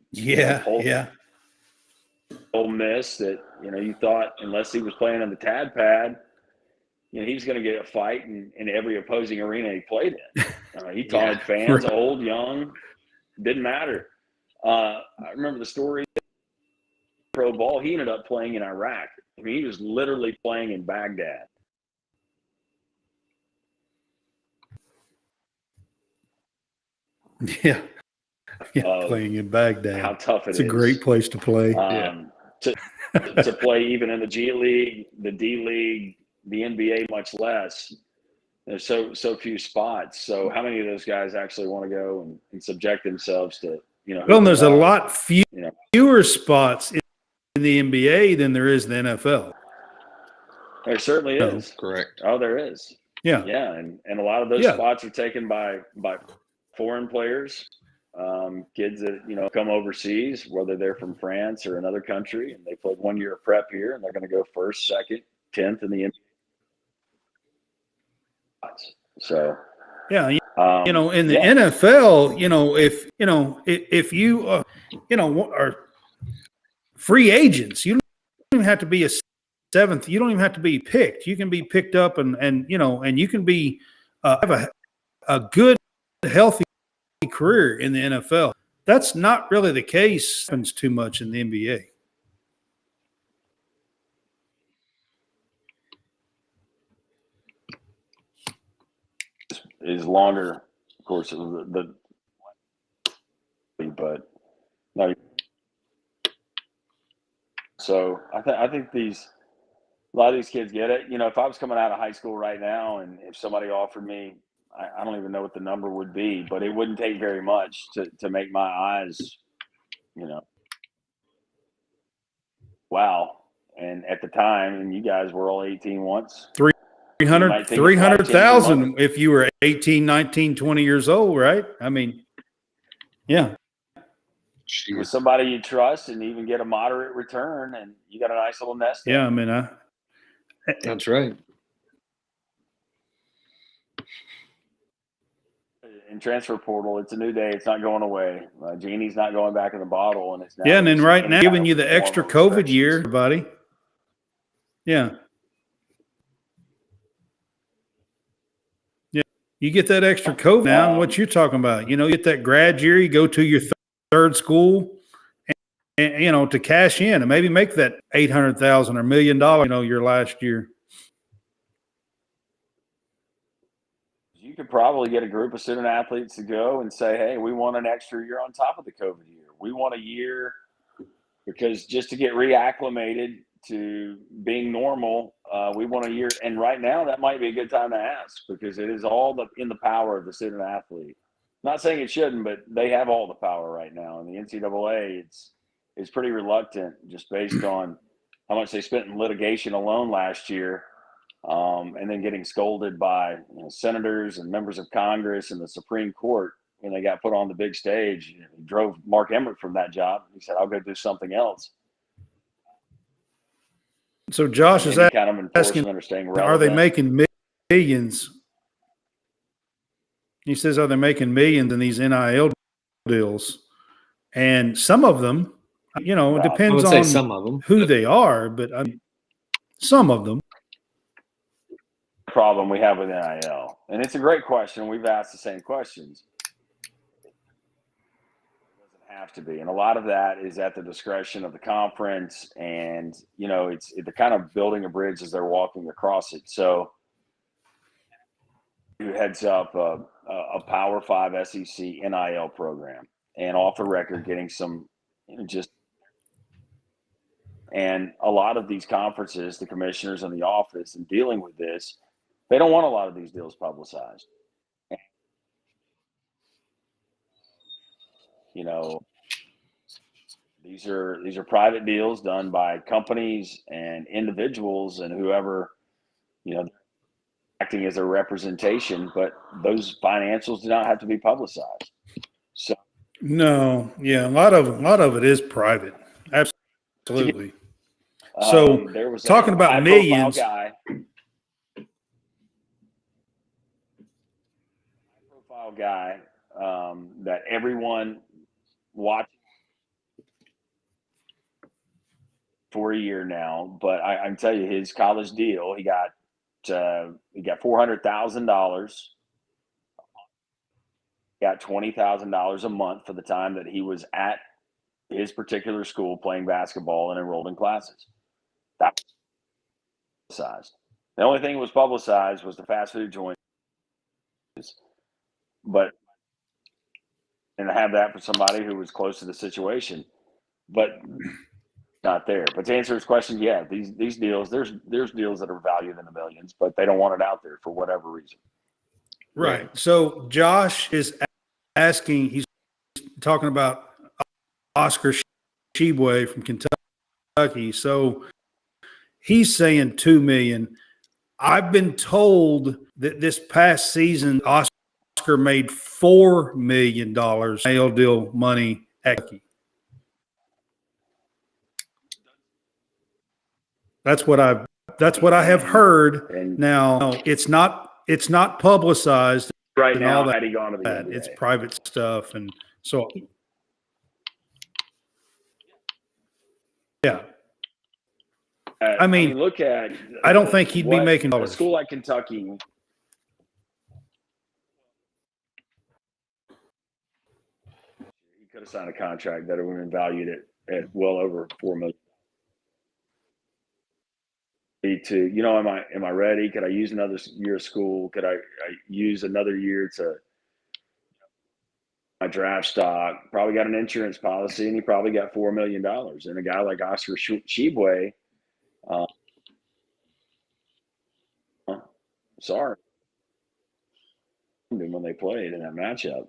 Ole Miss that you thought unless he was playing on the Tad Pad, he was going to get a fight in every opposing arena he played in. He taunted fans, old, young, didn't matter. I remember the story. Pro ball, he ended up playing in Iraq. I mean, he was literally playing in Baghdad. Yeah, playing in Baghdad. How tough it is. It's a great place to play. To play even in the G League, the D League, the NBA, much less. There's so few spots. So how many of those guys actually want to go and subject themselves to, Well, there's a lot fewer spots in the NBA than there is in the NFL. There certainly is. Correct. Oh, there is. Yeah. Yeah. And a lot of those spots are taken by foreign players, kids that, come overseas, whether they're from France or another country, and they played 1 year of prep here and they're going to go first, second, 10th in the NBA. So, in the NFL, if you, are free agents, you don't even have to be a seventh. You don't even have to be picked. You can be picked up and you can be, have a good, healthy career in the NFL. That's not really the case. Happens too much in the NBA. Is longer, of course, but no. So I think a lot of these kids get it. If I was coming out of high school right now, and if somebody offered me, I don't even know what the number would be, but it wouldn't take very much to make my eyes, wow. And at the time, and you guys were all 18 once. 300,000 if you were 18, 19, 20 years old, right? I mean, yeah. With somebody you trust and even get a moderate return, and you got a nice little nest. Yeah, I mean, that's right. In transfer portal, it's a new day. It's not going away. Genie's not going back in the bottle, and it's now. Yeah, and then right now, giving you the extra COVID year, buddy. Yeah. You get that extra COVID now, and what you're talking about. You get that grad year, you go to your third school, and to cash in and maybe make that $800,000 or $1 million, your last year. You could probably get a group of student athletes to go and say, hey, we want an extra year on top of the COVID year. We want a year because just to get reacclimated to being normal, we want a year. And right now, that might be a good time to ask because it is all in the power of the student athlete. Not saying it shouldn't, but they have all the power right now. And the NCAA, it's pretty reluctant just based on how much they spent in litigation alone last year, and then getting scolded by senators and members of Congress and the Supreme Court when they got put on the big stage. He drove Mark Emmert from that job. He said, "I'll go do something else." So Josh is Any kind of asking, enforcement or staying are relevant. they making millions? He says, are they making millions in these NIL deals? And some of them, it I depends would say on some of them. who they are, but some of them. Problem we have with NIL? And it's a great question. We've asked the same questions. It doesn't have to be. And a lot of that is at the discretion of the conference. And, they're kind of building a bridge as they're walking across it. So who heads up a Power 5 SEC NIL program, and off the record getting some and a lot of these conferences, the commissioners in the office and dealing with this, they don't want a lot of these deals publicized. These are private deals done by companies and individuals and whoever, acting as a representation, but those financials do not have to be publicized. So No, yeah, a lot of it is private. Absolutely. So there was talking about millions, high-profile guy that everyone watched for a year now, but I can tell you his college deal, he got $400,000, got $20,000 a month for the time that he was at his particular school playing basketball and enrolled in classes. That was publicized. The only thing that was publicized was the fast food joint, but and to have that for somebody who was close to the situation, but not there. But to answer his question, yeah, these deals, there's deals that are valued in the millions, but they don't want it out there for whatever reason. right? So Josh is asking, he's talking about Oscar Shibwe from Kentucky. So he's saying $2 million. I've been told that this past season, Oscar made $4 million NIL deal money at Kentucky. That's what I have heard. And now it's not publicized right and now, all that. had he gone to the NBA. It's private stuff, and so yeah. I mean, look at. I don't think he'd be making dollars. A school like Kentucky. He could have signed a contract that would have been valued at well over $4 million. Am I ready? Could I use another year of school? Could I use another year to my draft stock? Probably got an insurance policy, and he probably got $4 million. And a guy like Oscar Shibwe, sorry, when they played in that matchup.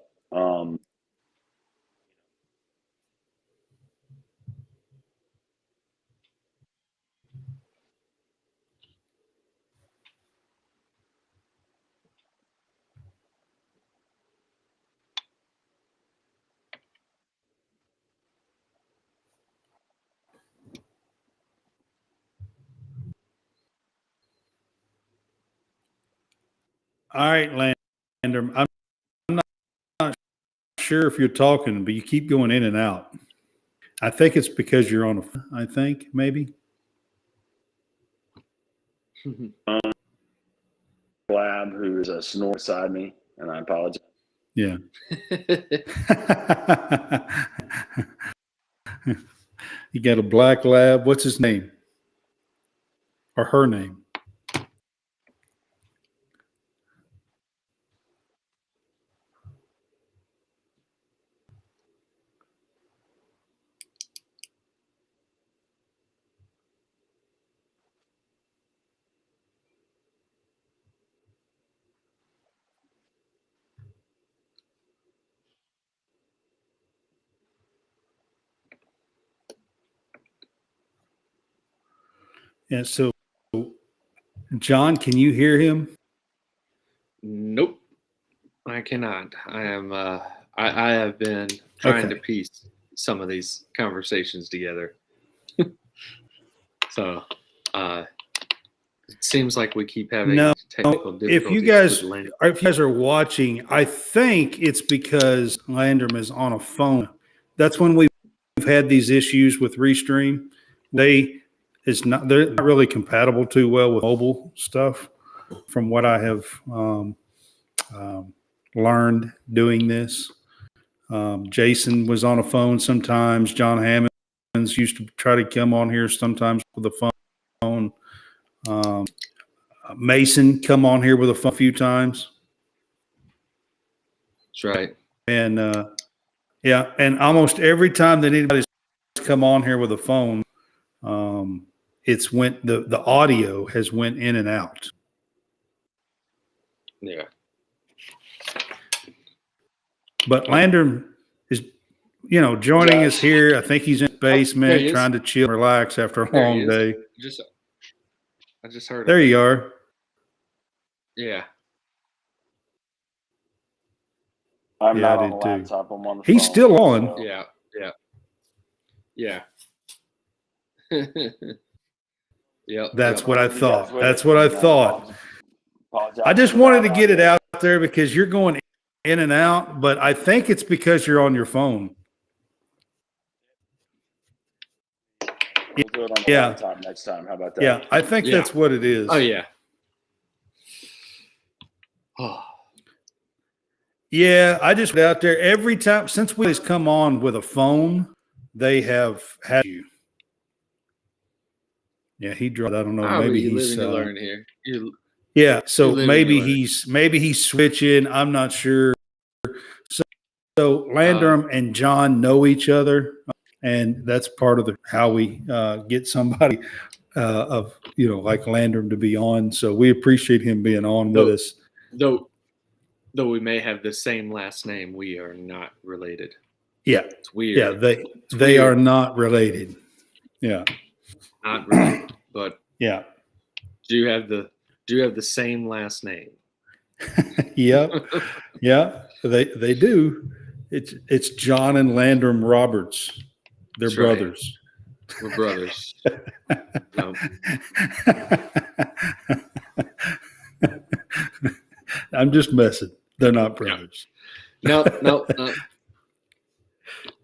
All right, Landrum. I'm not sure if you're talking, but you keep going in and out. I think it's because you're on I think maybe. Lab, who is a snore beside me, and I apologize. Yeah. You got a black lab. What's his name? Or her name? And so, John, can you hear him? Nope, I cannot. I am. I have been trying to piece some of these conversations together. So, it seems like we keep having technical difficulties. If you guys are watching, I think it's because Landrum is on a phone. That's when we've had these issues with Restream. They're not really compatible too well with mobile stuff, from what I have learned doing this. Jason was on a phone sometimes. John Hammonds used to try to come on here sometimes with a phone. Mason come on here with a phone a few times. That's right. And and almost every time that anybody's come on here with a phone, it's went the audio has went in and out. Yeah. But Landrum is, joining us here. I think he's in the basement trying to chill and relax after a long day. I just heard there him. you are. Yeah. I'm not on the laptop. I'm on the phone. He's still on. So. Yeah. Yep. That's what I thought. That's what I thought. I just wanted to get it out there because you're going in and out, but I think it's because you're on your phone. We'll do it on the laptop next time. How about that? Yeah, I think that's what it is. Oh, yeah. Yeah, I just put out there every time since we've come on with a phone, they have had you. Yeah, he dropped. I don't know. Maybe he's learn here. So maybe he's switching. I'm not sure. So Landrum and John know each other, and that's part of how we get somebody like Landrum to be on. So we appreciate him being on with us. Though we may have the same last name, we are not related. Yeah, it's weird. Yeah, they are not related. Yeah, not related. But yeah, do you have the same last name? Yeah, they do. It's John and Landrum Roberts. They're That's brothers. Right. We're brothers. I'm just messing. They're not brothers. No.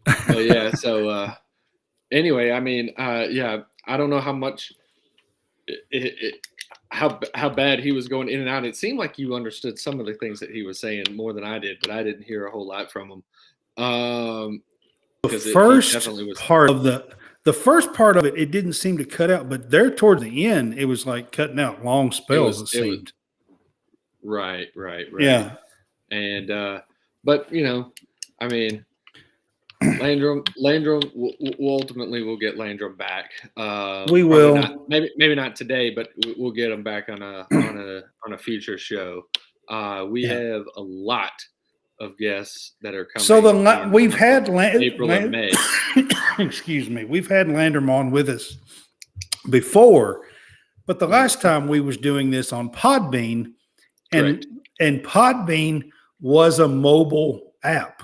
But yeah. So anyway, I mean, I don't know how much how bad he was going in and out. It seemed like you understood some of the things that he was saying more than I did, but I didn't hear a whole lot from him. The first part of it, it didn't seem to cut out, but there towards the end, it was like cutting out long spells. It seemed. Right. Yeah. And but I mean, Landrum will ultimately we'll get Landrum back. We will maybe not today, but we'll get him back on a future show. We have a lot of guests that are coming. So we've had April and May. Excuse me, we've had Landrum on with us before, but the last time we was doing this on Podbean, and Podbean was a mobile app.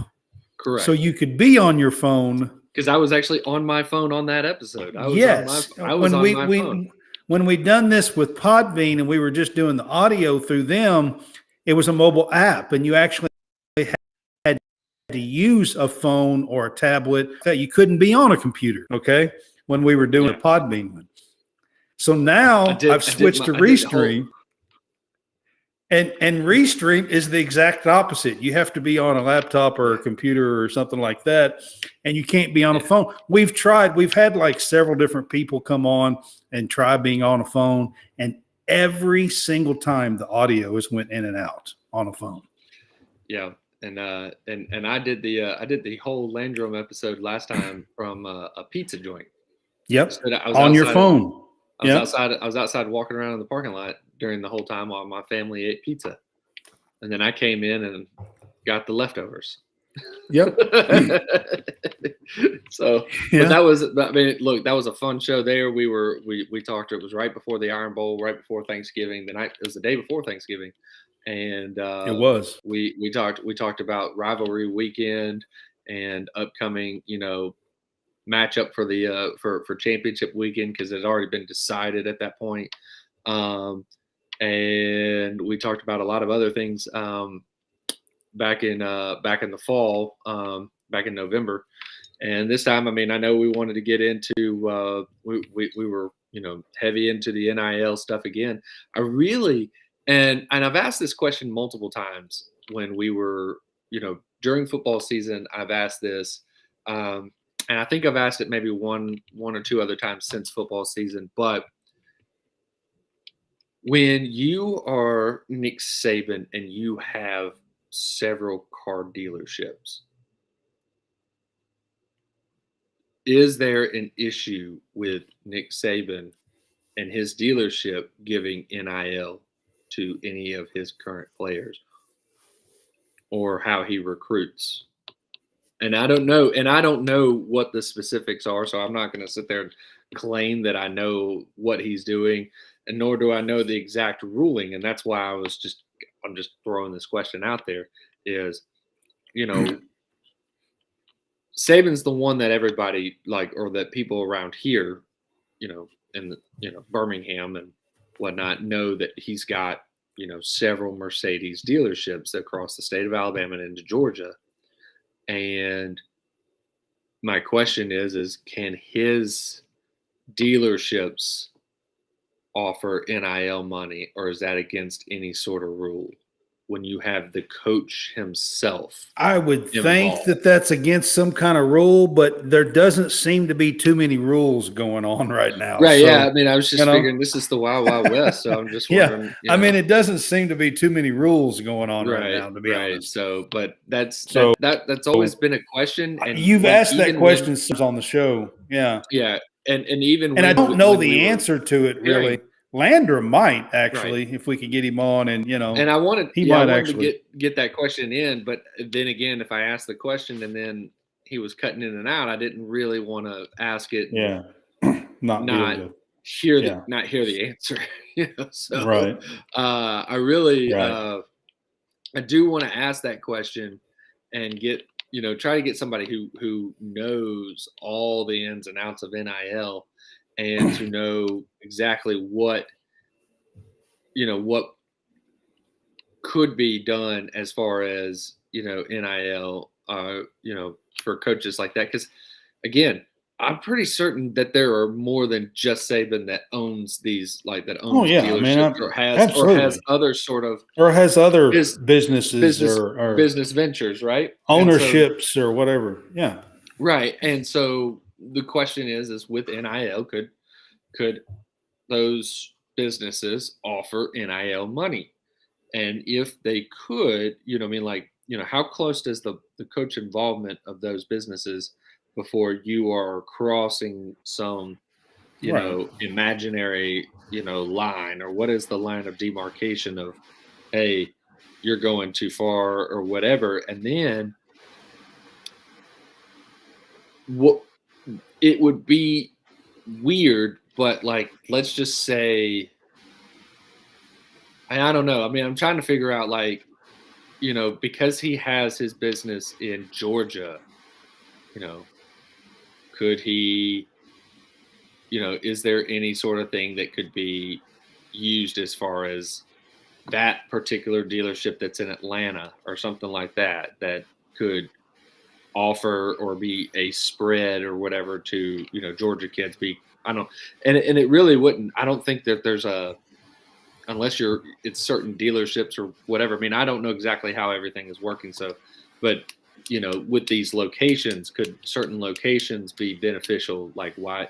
Correct. So you could be on your phone. Because I was actually on my phone on that episode. I was on my phone. When we done this with Podbean and we were just doing the audio through them, it was a mobile app, and you actually had to use a phone or a tablet. That you couldn't be on a computer. Okay, when we were doing the Podbean one. So now I've switched to Restream. And Restream is the exact opposite. You have to be on a laptop or a computer or something like that, and you can't be on a phone. We've had like several different people come on and try being on a phone, and every single time the audio has went in and out on a phone. Yeah, and I did the whole Landrum episode last time from a pizza joint. Yep, on your phone. I was outside walking around in the parking lot during the whole time while my family ate pizza. And then I came in and got the leftovers. Yep. So, Yeah. but that was, I mean, look, that was a fun show there. We talked, it was right before the Iron Bowl, right before Thanksgiving. It was the day before Thanksgiving. And It was. we talked about rivalry weekend and upcoming, matchup for the for championship weekend, because it had already been decided at that point. And we talked about a lot of other things back in the fall, back in November. And this time, I mean, I know we wanted to get into we were heavy into the NIL stuff again. I really and I've asked this question multiple times when we were during football season. I've asked this, and I think I've asked it maybe one or two other times since football season. But when you are Nick Saban and you have several car dealerships, is there an issue with Nick Saban and his dealership giving NIL to any of his current players, or how he recruits? And I don't know what the specifics are, so I'm not going to sit there and claim that I know what he's doing, and nor do I know the exact ruling. And that's why I'm just throwing this question out there is, Saban's the one that everybody or that people around here, in Birmingham and whatnot, know that he's got, several Mercedes dealerships across the state of Alabama and into Georgia. And my question is can his dealerships offer NIL money, or is that against any sort of rule when you have the coach himself? I would think involved? that that's against some kind of rule, but there doesn't seem to be too many rules going on right now. Right. So, Yeah. I mean, I was just figuring this is the Wild Wild West. So I'm just wondering. I mean, it doesn't seem to be too many rules going on right now, to be honest. So, but that's always been a question. And you've asked that question on the show. Yeah. Yeah. And even I don't know the answer to it really. Landrum might actually, if we could get him on, and And I wanted actually to get that question in, but then again, if I asked the question and then he was cutting in and out, I didn't really want to ask it. Yeah, not hear the answer. So right. I really I do want to ask that question and get try to get somebody who knows all the ins and outs of NIL and to know exactly what what could be done as far as NIL for coaches like that, because again, I'm pretty certain that there are more than just Saban that owns these dealerships or has other sort of has other businesses or business ventures, right? Ownerships or whatever. Yeah. Right. And so the question is with NIL, could those businesses offer NIL money? And if they could, how close does the coach involvement of those businesses before you are crossing some, imaginary, line, or what is the line of demarcation of, hey, you're going too far or whatever. And then it would be weird, but let's just say, I don't know. I mean, I'm trying to figure out because he has his business in Georgia, could he, is there any sort of thing that could be used as far as that particular dealership that's in Atlanta or something like that could offer or be a spread or whatever to, Georgia kids and it really wouldn't. I don't think that there's unless it's certain dealerships or whatever. I mean, I don't know exactly how everything is working. So, but with these locations, could certain locations be beneficial? Like why,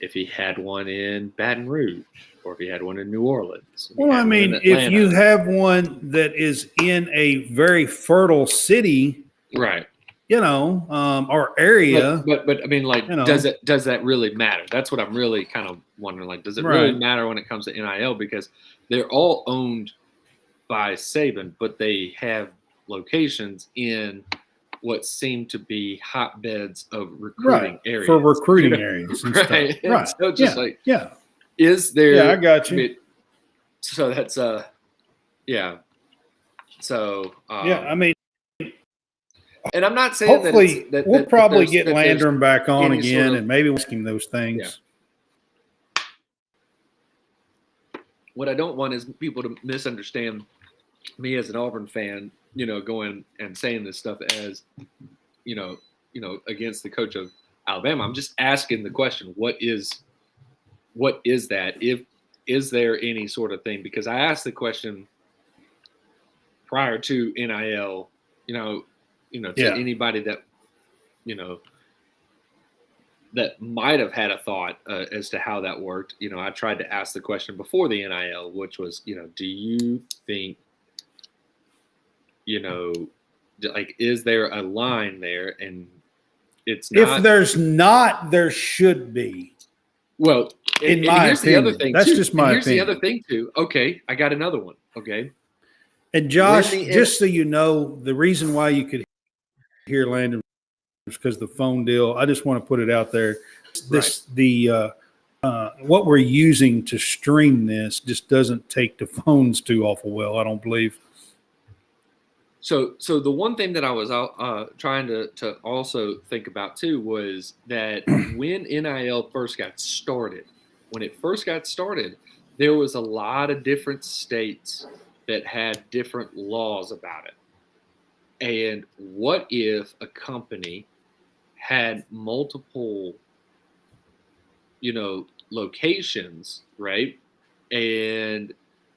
if he had one in Baton Rouge or if he had one in New Orleans. Well, I mean, if you have one that is in a very fertile city, right. Or area. But I mean, does that really matter? That's what I'm really kind of wondering. Does it really matter when it comes to NIL? Because they're all owned by Saban, but they have locations in what seem to be hotbeds of recruiting areas. For recruiting areas and Right. stuff. Right. So just is there? Yeah, I got you. So that's yeah. So I mean, and I'm not saying hopefully we'll probably get Landrum back on any again, sort of, and maybe we'll ask him those things. Yeah. What I don't want is people to misunderstand me as an Auburn fan, going and saying this stuff as, against the coach of Alabama. I'm just asking the question, what is that? Is there any sort of thing? Because I asked the question prior to NIL, to anybody that, that might have had a thought as to how that worked. I tried to ask the question before the NIL, which was, do you think, is there a line there? And it's not. If there's not, there should be. Well, in my here's opinion, the other thing. That's too. just my here's opinion. the other thing too. Okay, I got another one. Okay. And Josh, just so you know, the reason why you could hear Landrum is because the phone deal. I just want to put it out there. What we're using to stream this just doesn't take the phones too awful well, I don't believe. So the one thing that I was trying to also think about too was that when NIL first got started, there was a lot of different states that had different laws about it. And what if a company had multiple, locations, right? And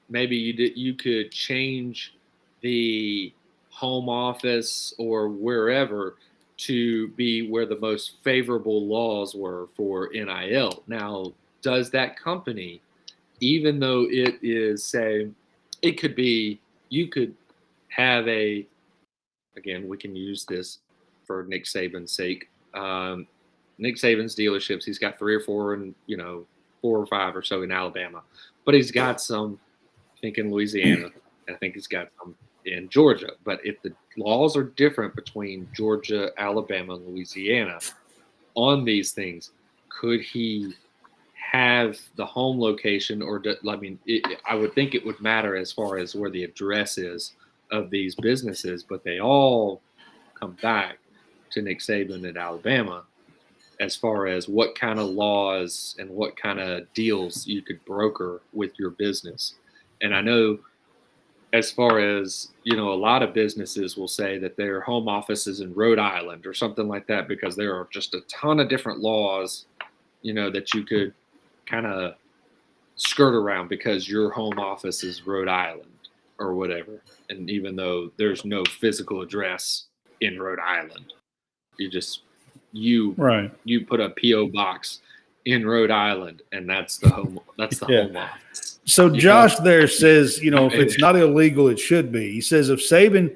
maybe you could change the home office or wherever to be where the most favorable laws were for NIL. Now, does that company, even though it is, say, it could be, you could have again, we can use this for Nick Saban's sake. Nick Saban's dealerships, he's got 3 or 4 and, 4 or 5 or so in Alabama, but he's got some, I think, in Louisiana. I think he's got some in Georgia. But if the laws are different between Georgia, Alabama, and Louisiana on these things, could he have the home location? Or I would think it would matter as far as where the address is of these businesses, but they all come back to Nick Saban at Alabama as far as what kind of laws and what kind of deals you could broker with your business. And I know, as far as, a lot of businesses will say that their home office is in Rhode Island or something like that, because there are just a ton of different laws, that you could kind of skirt around because your home office is Rhode Island or whatever. And even though there's no physical address in Rhode Island, you put a P.O. box in Rhode Island, and that's the home office. So Josh there says, if it's not illegal, it should be. He says if Saban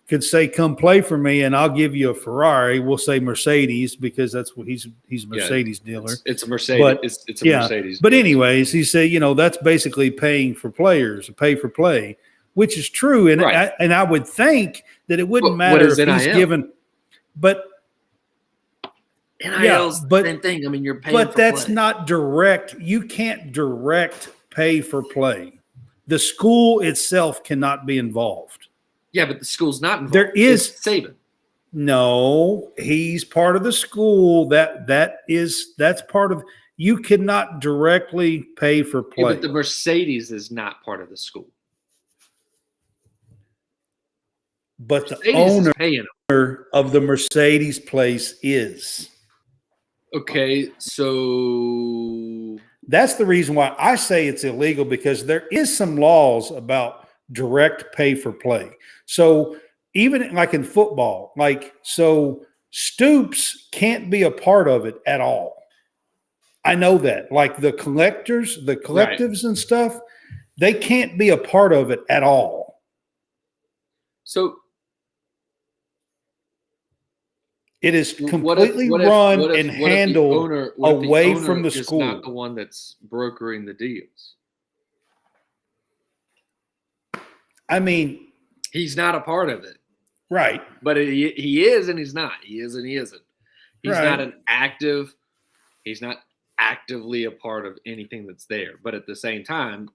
could say, "Come play for me, and I'll give you a Ferrari," we'll say Mercedes, because that's what he's a Mercedes dealer. It's a Mercedes. But, it's a Mercedes. But anyways, he said, that's basically paying for players, pay for play, which is true. And I would think that it wouldn't matter if he's given, but. NIL's the same thing. I mean, you're paying for play. But that's not direct. You can't direct pay for play. The school itself cannot be involved. Yeah, but the school's not involved. There is Saban. No, he's part of the school. That's part of. You cannot directly pay for play. Yeah, but the Mercedes is not part of the school. But Mercedes the owner of the Mercedes place is. Okay, so that's the reason why I say it's illegal, because there is some laws about direct pay for play. So even like in football, so Stoops can't be a part of it at all. I know that. Like the collectives and stuff, they can't be a part of it at all. So it is completely run and handled away from the school. Not the one that's brokering the deals. I mean, he's not a part of it. Right. But he is and he's not. He is and he isn't. He's Right. not he's not actively a part of anything that's there. But at the same time,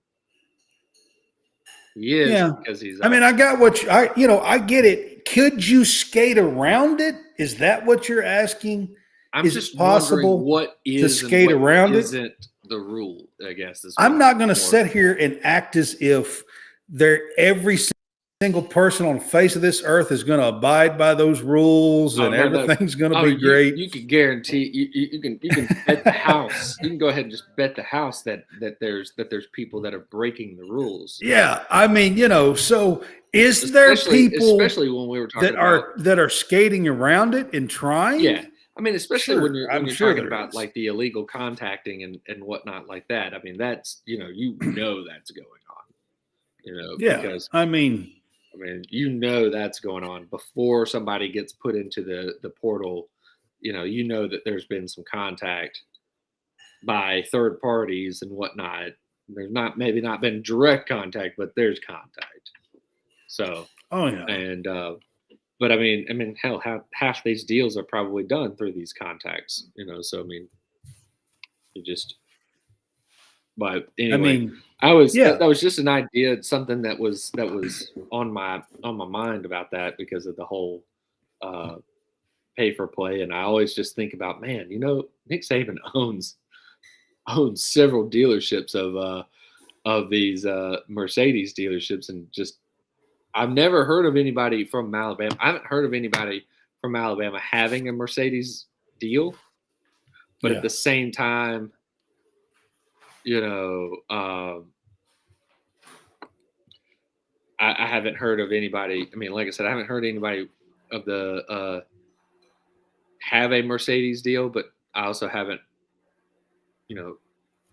he is Yeah. because he's I mean, I got what I get it. Could you skate around it? Is that what you're asking? I'm Is just it possible wondering what is to skate and what around it? isn't the rule, I guess. I'm not going to sit here and act as if every single person on the face of this earth is going to abide by those rules and everything's going to be great. You can guarantee you can bet the house. You can go ahead and just bet the house that there's people that are breaking the rules. Yeah, I mean, so is there people especially when we were talking that are skating around it and trying? Yeah. I mean, especially when you're talking about like the illegal contacting and whatnot like that. I mean, that's that's going on. Yeah. Because I mean, that's going on before somebody gets put into the portal. That there's been some contact by third parties and whatnot. There's maybe not been direct contact, but there's contact. So, oh yeah, and but I mean, hell, half these deals are probably done through these contacts. So I mean, it just. But anyway, that was just an idea, something that was on my mind about that because of the whole pay for play, and I always just think about, man, Nick Saban owns several dealerships of these Mercedes dealerships, and just I've never heard of anybody from Alabama. I haven't heard of anybody from Alabama having a Mercedes deal, but at the same time, I haven't heard of anybody. I mean, like I said, I haven't heard anybody of the have a Mercedes deal, but I also haven't,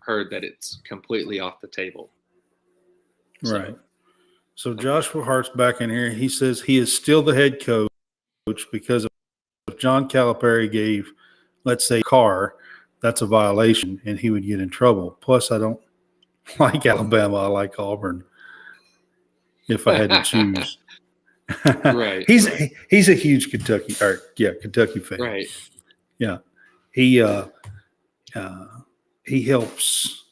heard that it's completely off the table. Right. So Joshua Hart's back in here. He says he is still the head coach because if John Calipari gave, let's say, car, that's a violation and he would get in trouble. Plus, I don't like Alabama. I like Auburn if I had to choose. Right. He's a huge Kentucky fan. Right. Yeah. He helps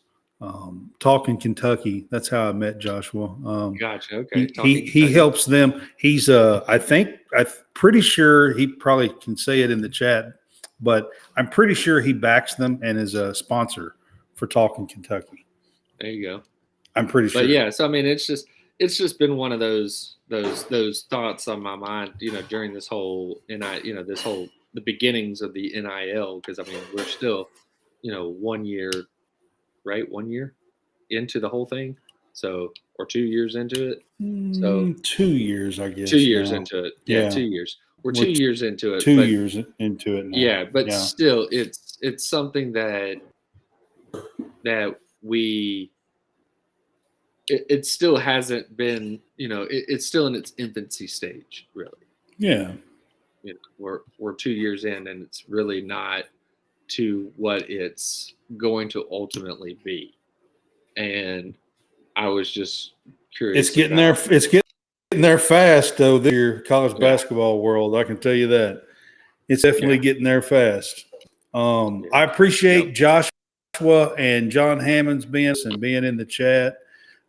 Talking Kentucky. That's how I met Joshua. Gotcha. Okay. He helps them. He's I'm pretty sure he probably can say it in the chat, but I'm pretty sure he backs them and is a sponsor for Talking Kentucky. There you go. I'm pretty sure. But yeah, so I mean, it's just been one of those thoughts on my mind, during this whole the beginnings of the NIL, because I mean we're still, 1 year, right? 1 year into the whole thing, so or 2 years into it. So 2 years, I guess. 2 years now. into it. Yeah, 2 years. We're 2 years into it. 2 years into it now. Yeah, but still, it's something that we. It still hasn't been, it's still in its infancy stage, really. Yeah. We're 2 years in, and it's really not to what it's going to ultimately be. And I was just curious. It's getting there. It's getting there fast, though. This year, college basketball world, I can tell you that it's definitely getting there fast. I appreciate Joshua and John Hammonds being in the chat.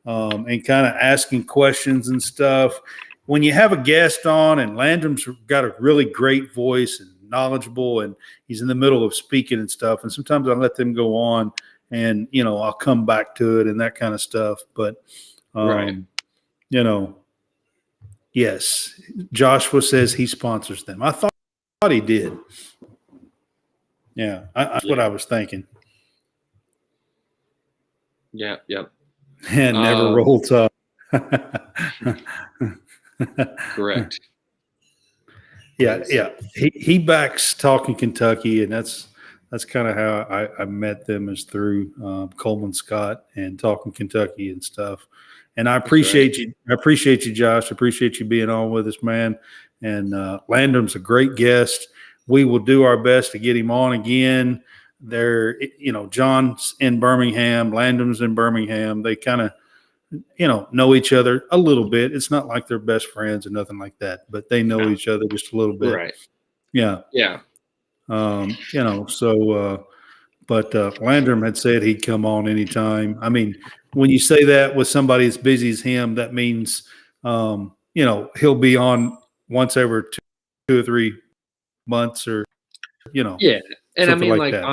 And kind of asking questions and stuff. When you have a guest on, and Landrum's got a really great voice and knowledgeable, and he's in the middle of speaking and stuff, and sometimes I let them go on, and I'll come back to it and that kind of stuff. But yes, Joshua says he sponsors them. I thought he did. Yeah, that's what I was thinking. Yeah. Yep. And never roll tide. Correct. Yeah. He backs Talking Kentucky, and that's kind of how I met them, is through Coleman Scott and Talking Kentucky and stuff. And I appreciate you. I appreciate you, Josh. I appreciate you being on with us, man. And Landrum's a great guest. We will do our best to get him on again. John's in Birmingham, Landrum's in Birmingham. They kind of know each other a little bit. It's not like they're best friends or nothing like that, but they know each other just a little bit. Right. Yeah. Yeah. But Landrum had said he'd come on anytime. I mean, when you say that with somebody as busy as him, that means, he'll be on once every 2 or 3 months or, Yeah. And I something mean, like like, that,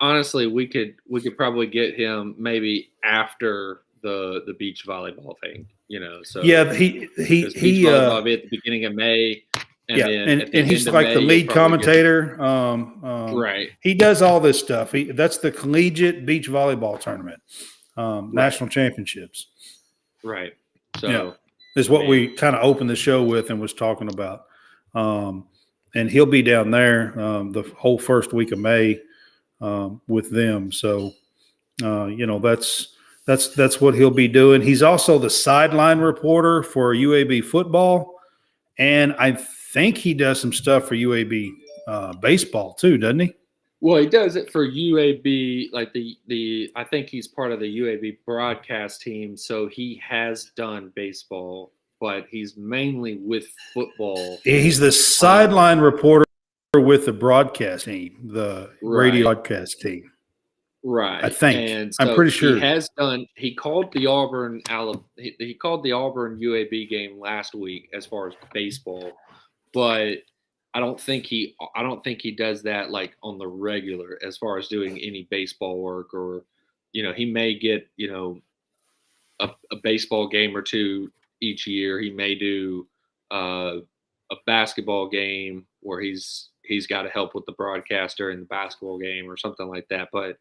honestly, we could probably get him maybe after the beach volleyball thing, so yeah, because he beach volleyball will be at the beginning of May. And yeah, then at the and he's end of like May, the you'll lead probably get commentator. right. He does all this stuff. That's the collegiate beach volleyball tournament, national championships. Right. So is what we kind of opened the show with and was talking about. And he'll be down there the whole first week of May with them. So, that's what he'll be doing. He's also the sideline reporter for UAB football. And I think he does some stuff for UAB baseball too, doesn't he? Well, he does it for UAB, like the I think he's part of the UAB broadcast team, so he has done baseball, but he's mainly with football. He's the sideline reporter with the broadcast team, the radio broadcast team. Right. I think. And so I'm pretty sure he called the Auburn he called the Auburn UAB game last week as far as baseball, but I don't think he does that like on the regular as far as doing any baseball work, or he may get a baseball game or two each year. He may do a basketball game where he's got to help with the broadcaster in the basketball game or something like that. But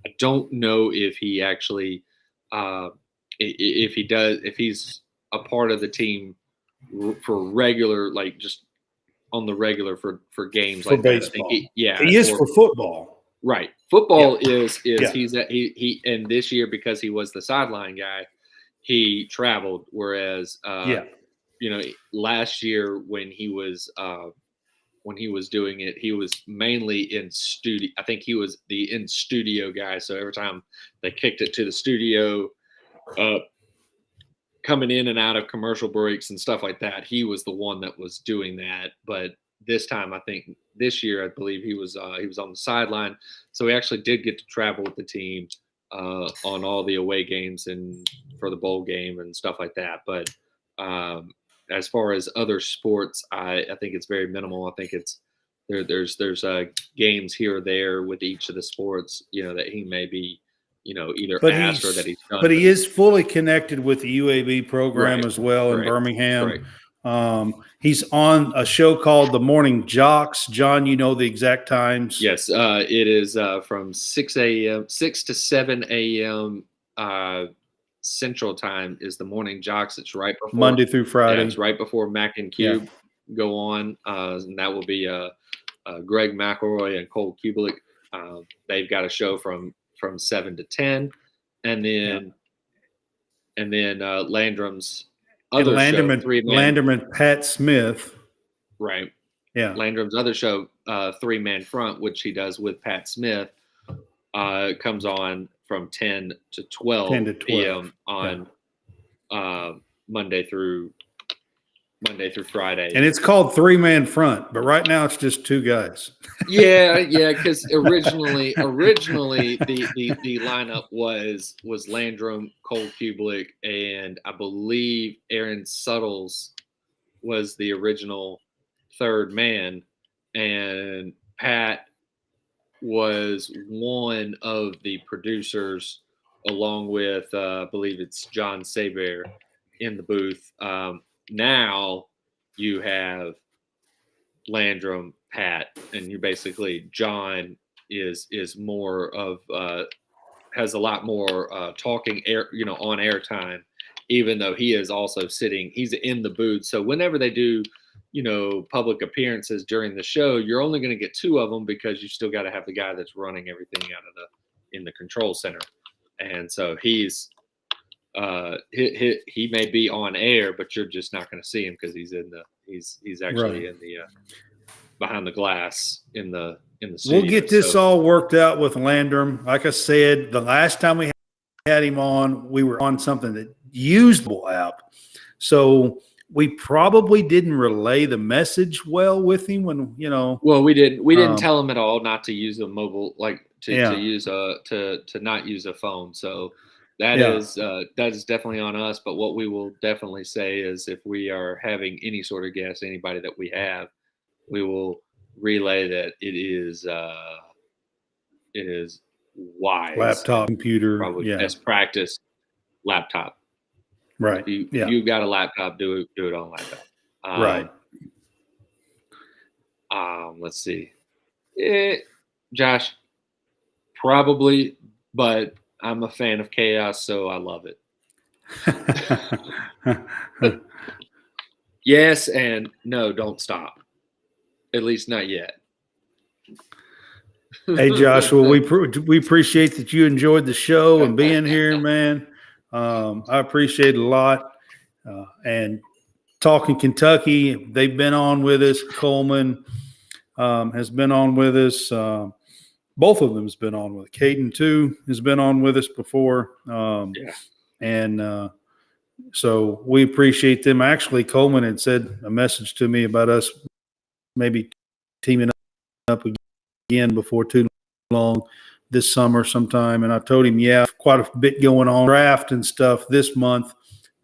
I don't know if he actually if he's a part of the team for regular, like just on the regular for games for like baseball. That. He is for football. Right. Football is he and this year, because he was the sideline guy, he traveled. Whereas last year when he was doing it, he was mainly in studio. I think he was the in studio guy. So every time they kicked it to the studio, coming in and out of commercial breaks and stuff like that, he was the one that was doing that. But this time, this year, I believe he was on the sideline. So he actually did get to travel with the team on all the away games and for the bowl game and stuff like that. But as far as other sports, I think it's very minimal. I think it's there's games here or there with each of the sports, that he may be, either asked or that he's done. But he is fully connected with the UAB program as well in Birmingham. Right. He's on a show called The Morning JOX. John, you know the exact times? Yes, it is from 6 to 7 a.m. Central Time is the Morning JOX. It's right before Monday through Friday. Yeah, it's right before Mac and Cube go on, and that will be Greg McElroy and Cole Kubelik. They've got a show from 7 to 10, and then Landrum's other show, Landrum and Pat Smith. Right. Yeah. Landrum's other show, 3-Man Front, which he does with Pat Smith, comes on from 10 to 12 p.m. on Monday through Friday. And it's called 3-Man Front, but right now it's just 2 guys. Yeah, because originally the lineup was Landrum, Cole Kubelik, and I believe Aaron Suttles was the original third man, and Pat was one of the producers, along with I believe it's John Saber in the booth. Now you have Landrum, Pat, and you basically John is more of has a lot more talking air, on air time, even though he is also he's in the booth. So whenever they do, public appearances during the show, you're only going to get 2 of them because you still got to have the guy that's running everything in the control center. And so he's he may be on air, but you're just not going to see him because he's actually in the behind the glass in the studio. We'll get this all worked out with Landrum. Like I said, the last time we had him on, we were on something that use the mobile app. So we probably didn't relay the message well with him when, Well, we didn't Um, tell him at all not to use a mobile, like to Yeah. use to not use a phone. So that Yeah. is definitely on us. But what we will definitely say is if we are having any sort of guest, anybody that we have, we will relay that it is wise, laptop, and computer. probably Yeah. best practice laptop. Right. If Yeah. you've got a laptop, do it on laptop. Right. Let's see. Josh, probably, but I'm a fan of chaos, so I love it. Yes and no, don't stop. At least not yet. Hey, Joshua, we appreciate that you enjoyed the show and being here, man. I appreciate it a lot. And talking Kentucky, they've been on with us. Coleman has been on with us. Both of them has been on with us. Caden, too, has been on with us before. And so we appreciate them. Actually, Coleman had said a message to me about us maybe teaming up again before too long this summer sometime. And I told him, yeah, quite a bit going on, draft and stuff this month,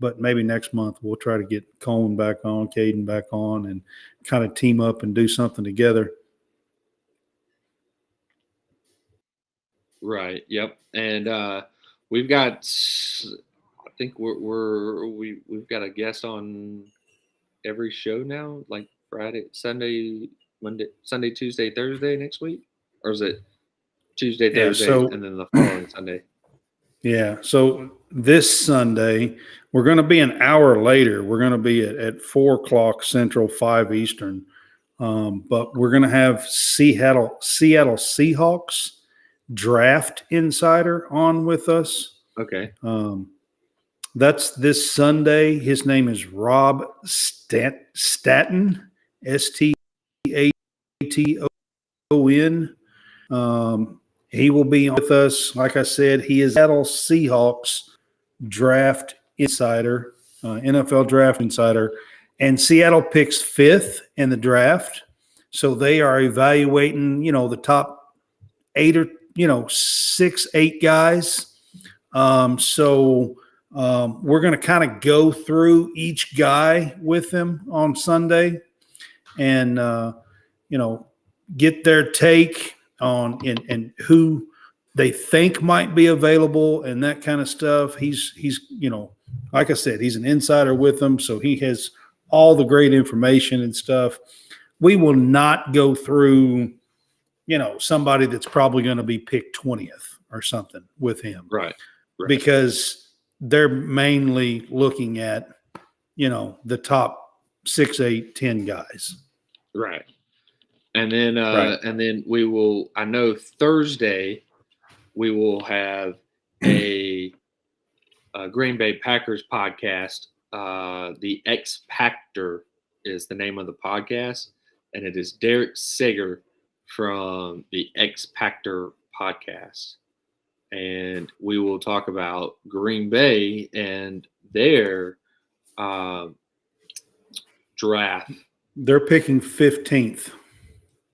but maybe next month we'll try to get Coleman back on, Caden back on, and kind of team up and do something together. Right. Yep. And we've got, I think we've got a guest on every show now, like Friday, Sunday, Monday, Sunday, Tuesday, Thursday next week, or is it Tuesday, Thursday, and then the following Sunday? Yeah. So this Sunday, we're going to be an hour later. We're going to be at 4:00 Central, 5 Eastern. But we're going to have Seattle Seahawks draft insider on with us. Okay. That's this Sunday. His name is Rob Staton, Staton. He will be on with us. Like I said, he is Seattle Seahawks draft insider, NFL draft insider, and Seattle picks 5th in the draft. So they are evaluating, the top 8 or 6, 8 guys. So we're going to kind of go through each guy with them on Sunday, and get their take on and who they think might be available and that kind of stuff. He's like I said, he's an insider with them, so he has all the great information and stuff. We will not go through, somebody that's probably going to be picked 20th or something with him. Right. Because they're mainly looking at, the top 6, 8, 10 guys. Right. And then we will, I know Thursday we will have a Green Bay Packers podcast. The X Pactor is the name of the podcast, and it is Derek Sager from the X Pactor podcast. And we will talk about Green Bay and their draft. They're picking 15th.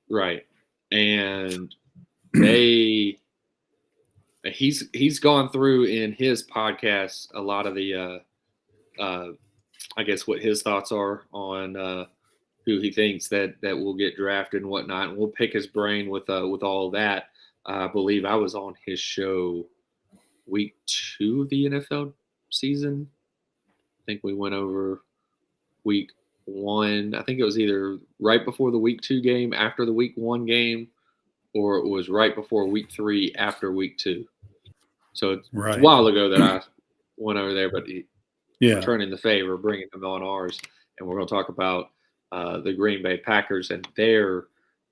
Right. And he's gone through in his podcast a lot of the I guess what his thoughts are on who he thinks that will get drafted and whatnot. And we'll pick his brain with all of that. I believe I was on his show week 2 of the NFL season. I think we went over week 1. I think it was either right before the week 2 game, after the week 1 game, or it was right before week 3 after week 2. So it's a while ago that I went over there, but returning the favor, bringing them on ours. And we're going to talk about the Green Bay Packers and their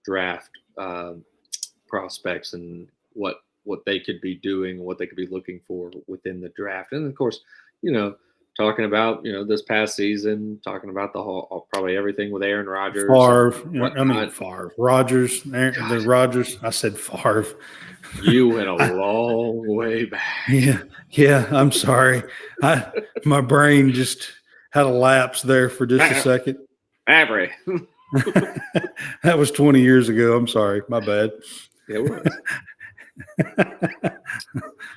draft prospects and what they could be doing, what they could be looking for within the draft. And of course, talking about, this past season, talking about the whole, probably everything with Aaron Rodgers. Favre. Rodgers. The Rodgers. I said Favre. You went a long way back. Yeah. I'm sorry. My brain just had a lapse there for just a second. Avery. That was 20 years ago. I'm sorry. My bad. It was.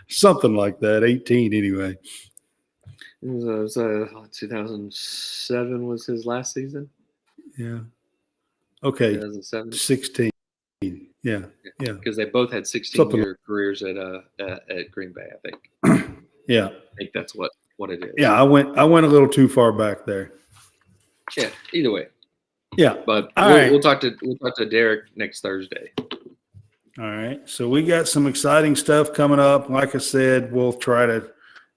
Something like that. 18 anyway. It was 2007 was his last season. Yeah. Okay. 2007. 16. Yeah. Yeah. Because they both had 16-year careers at Green Bay, I think. Yeah. I think that's what it is. Yeah. I went a little too far back there. Yeah. Either way. Yeah. But right. we'll talk to Derek next Thursday. All right. So we got some exciting stuff coming up. Like I said, we'll try to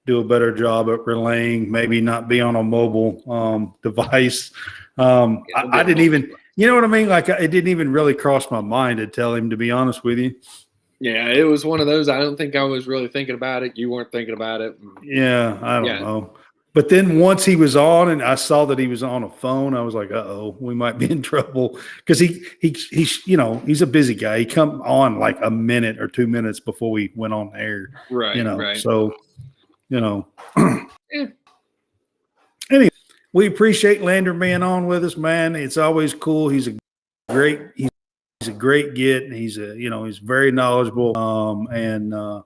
do a better job at relaying, maybe not be on a mobile device. I didn't even, you know what I mean? Like it didn't even really cross my mind to tell him, to be honest with you. Yeah, it was one of those. I don't think I was really thinking about it. You weren't thinking about it. Yeah, I don't know. But then once he was on and I saw that he was on a phone, I was like, uh-oh, we might be in trouble. Because he's you know, he's a busy guy. He come on like a minute or 2 minutes before we went on air. Right, you know, right. So, you know. Yeah. Anyway, we appreciate Landrum being on with us, man. It's always cool. He's a great get. And he's very knowledgeable. And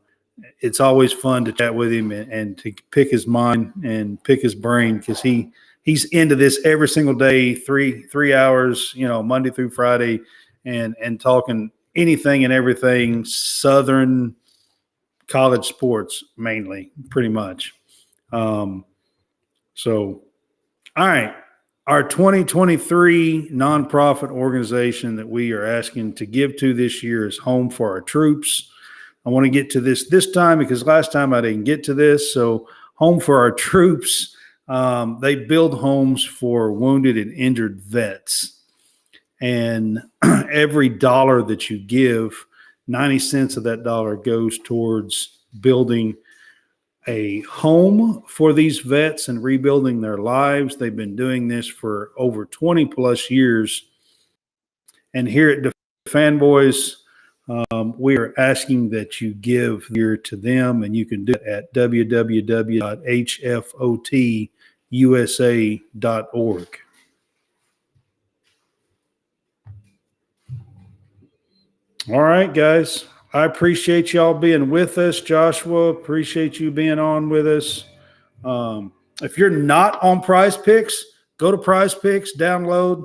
it's always fun to chat with him and to pick his mind and pick his brain, because he's into this every single day, three hours, you know, Monday through Friday, and talking anything and everything Southern college sports, mainly, pretty much. So, all right. Our 2023 nonprofit organization that we are asking to give to this year is Home for Our Troops. I want to get to this time because last time I didn't get to this. So Home for Our Troops, they build homes for wounded and injured vets. And every dollar that you give, 90 cents of that dollar goes towards building a home for these vets and rebuilding their lives. They've been doing this for over 20 plus years. And here at the Fanboys, we are asking that you give here to them, and you can do it at www.hfotusa.org. All right, guys. I appreciate y'all being with us. Joshua, appreciate you being on with us. If you're not on Prize Picks, go to Prize Picks, download,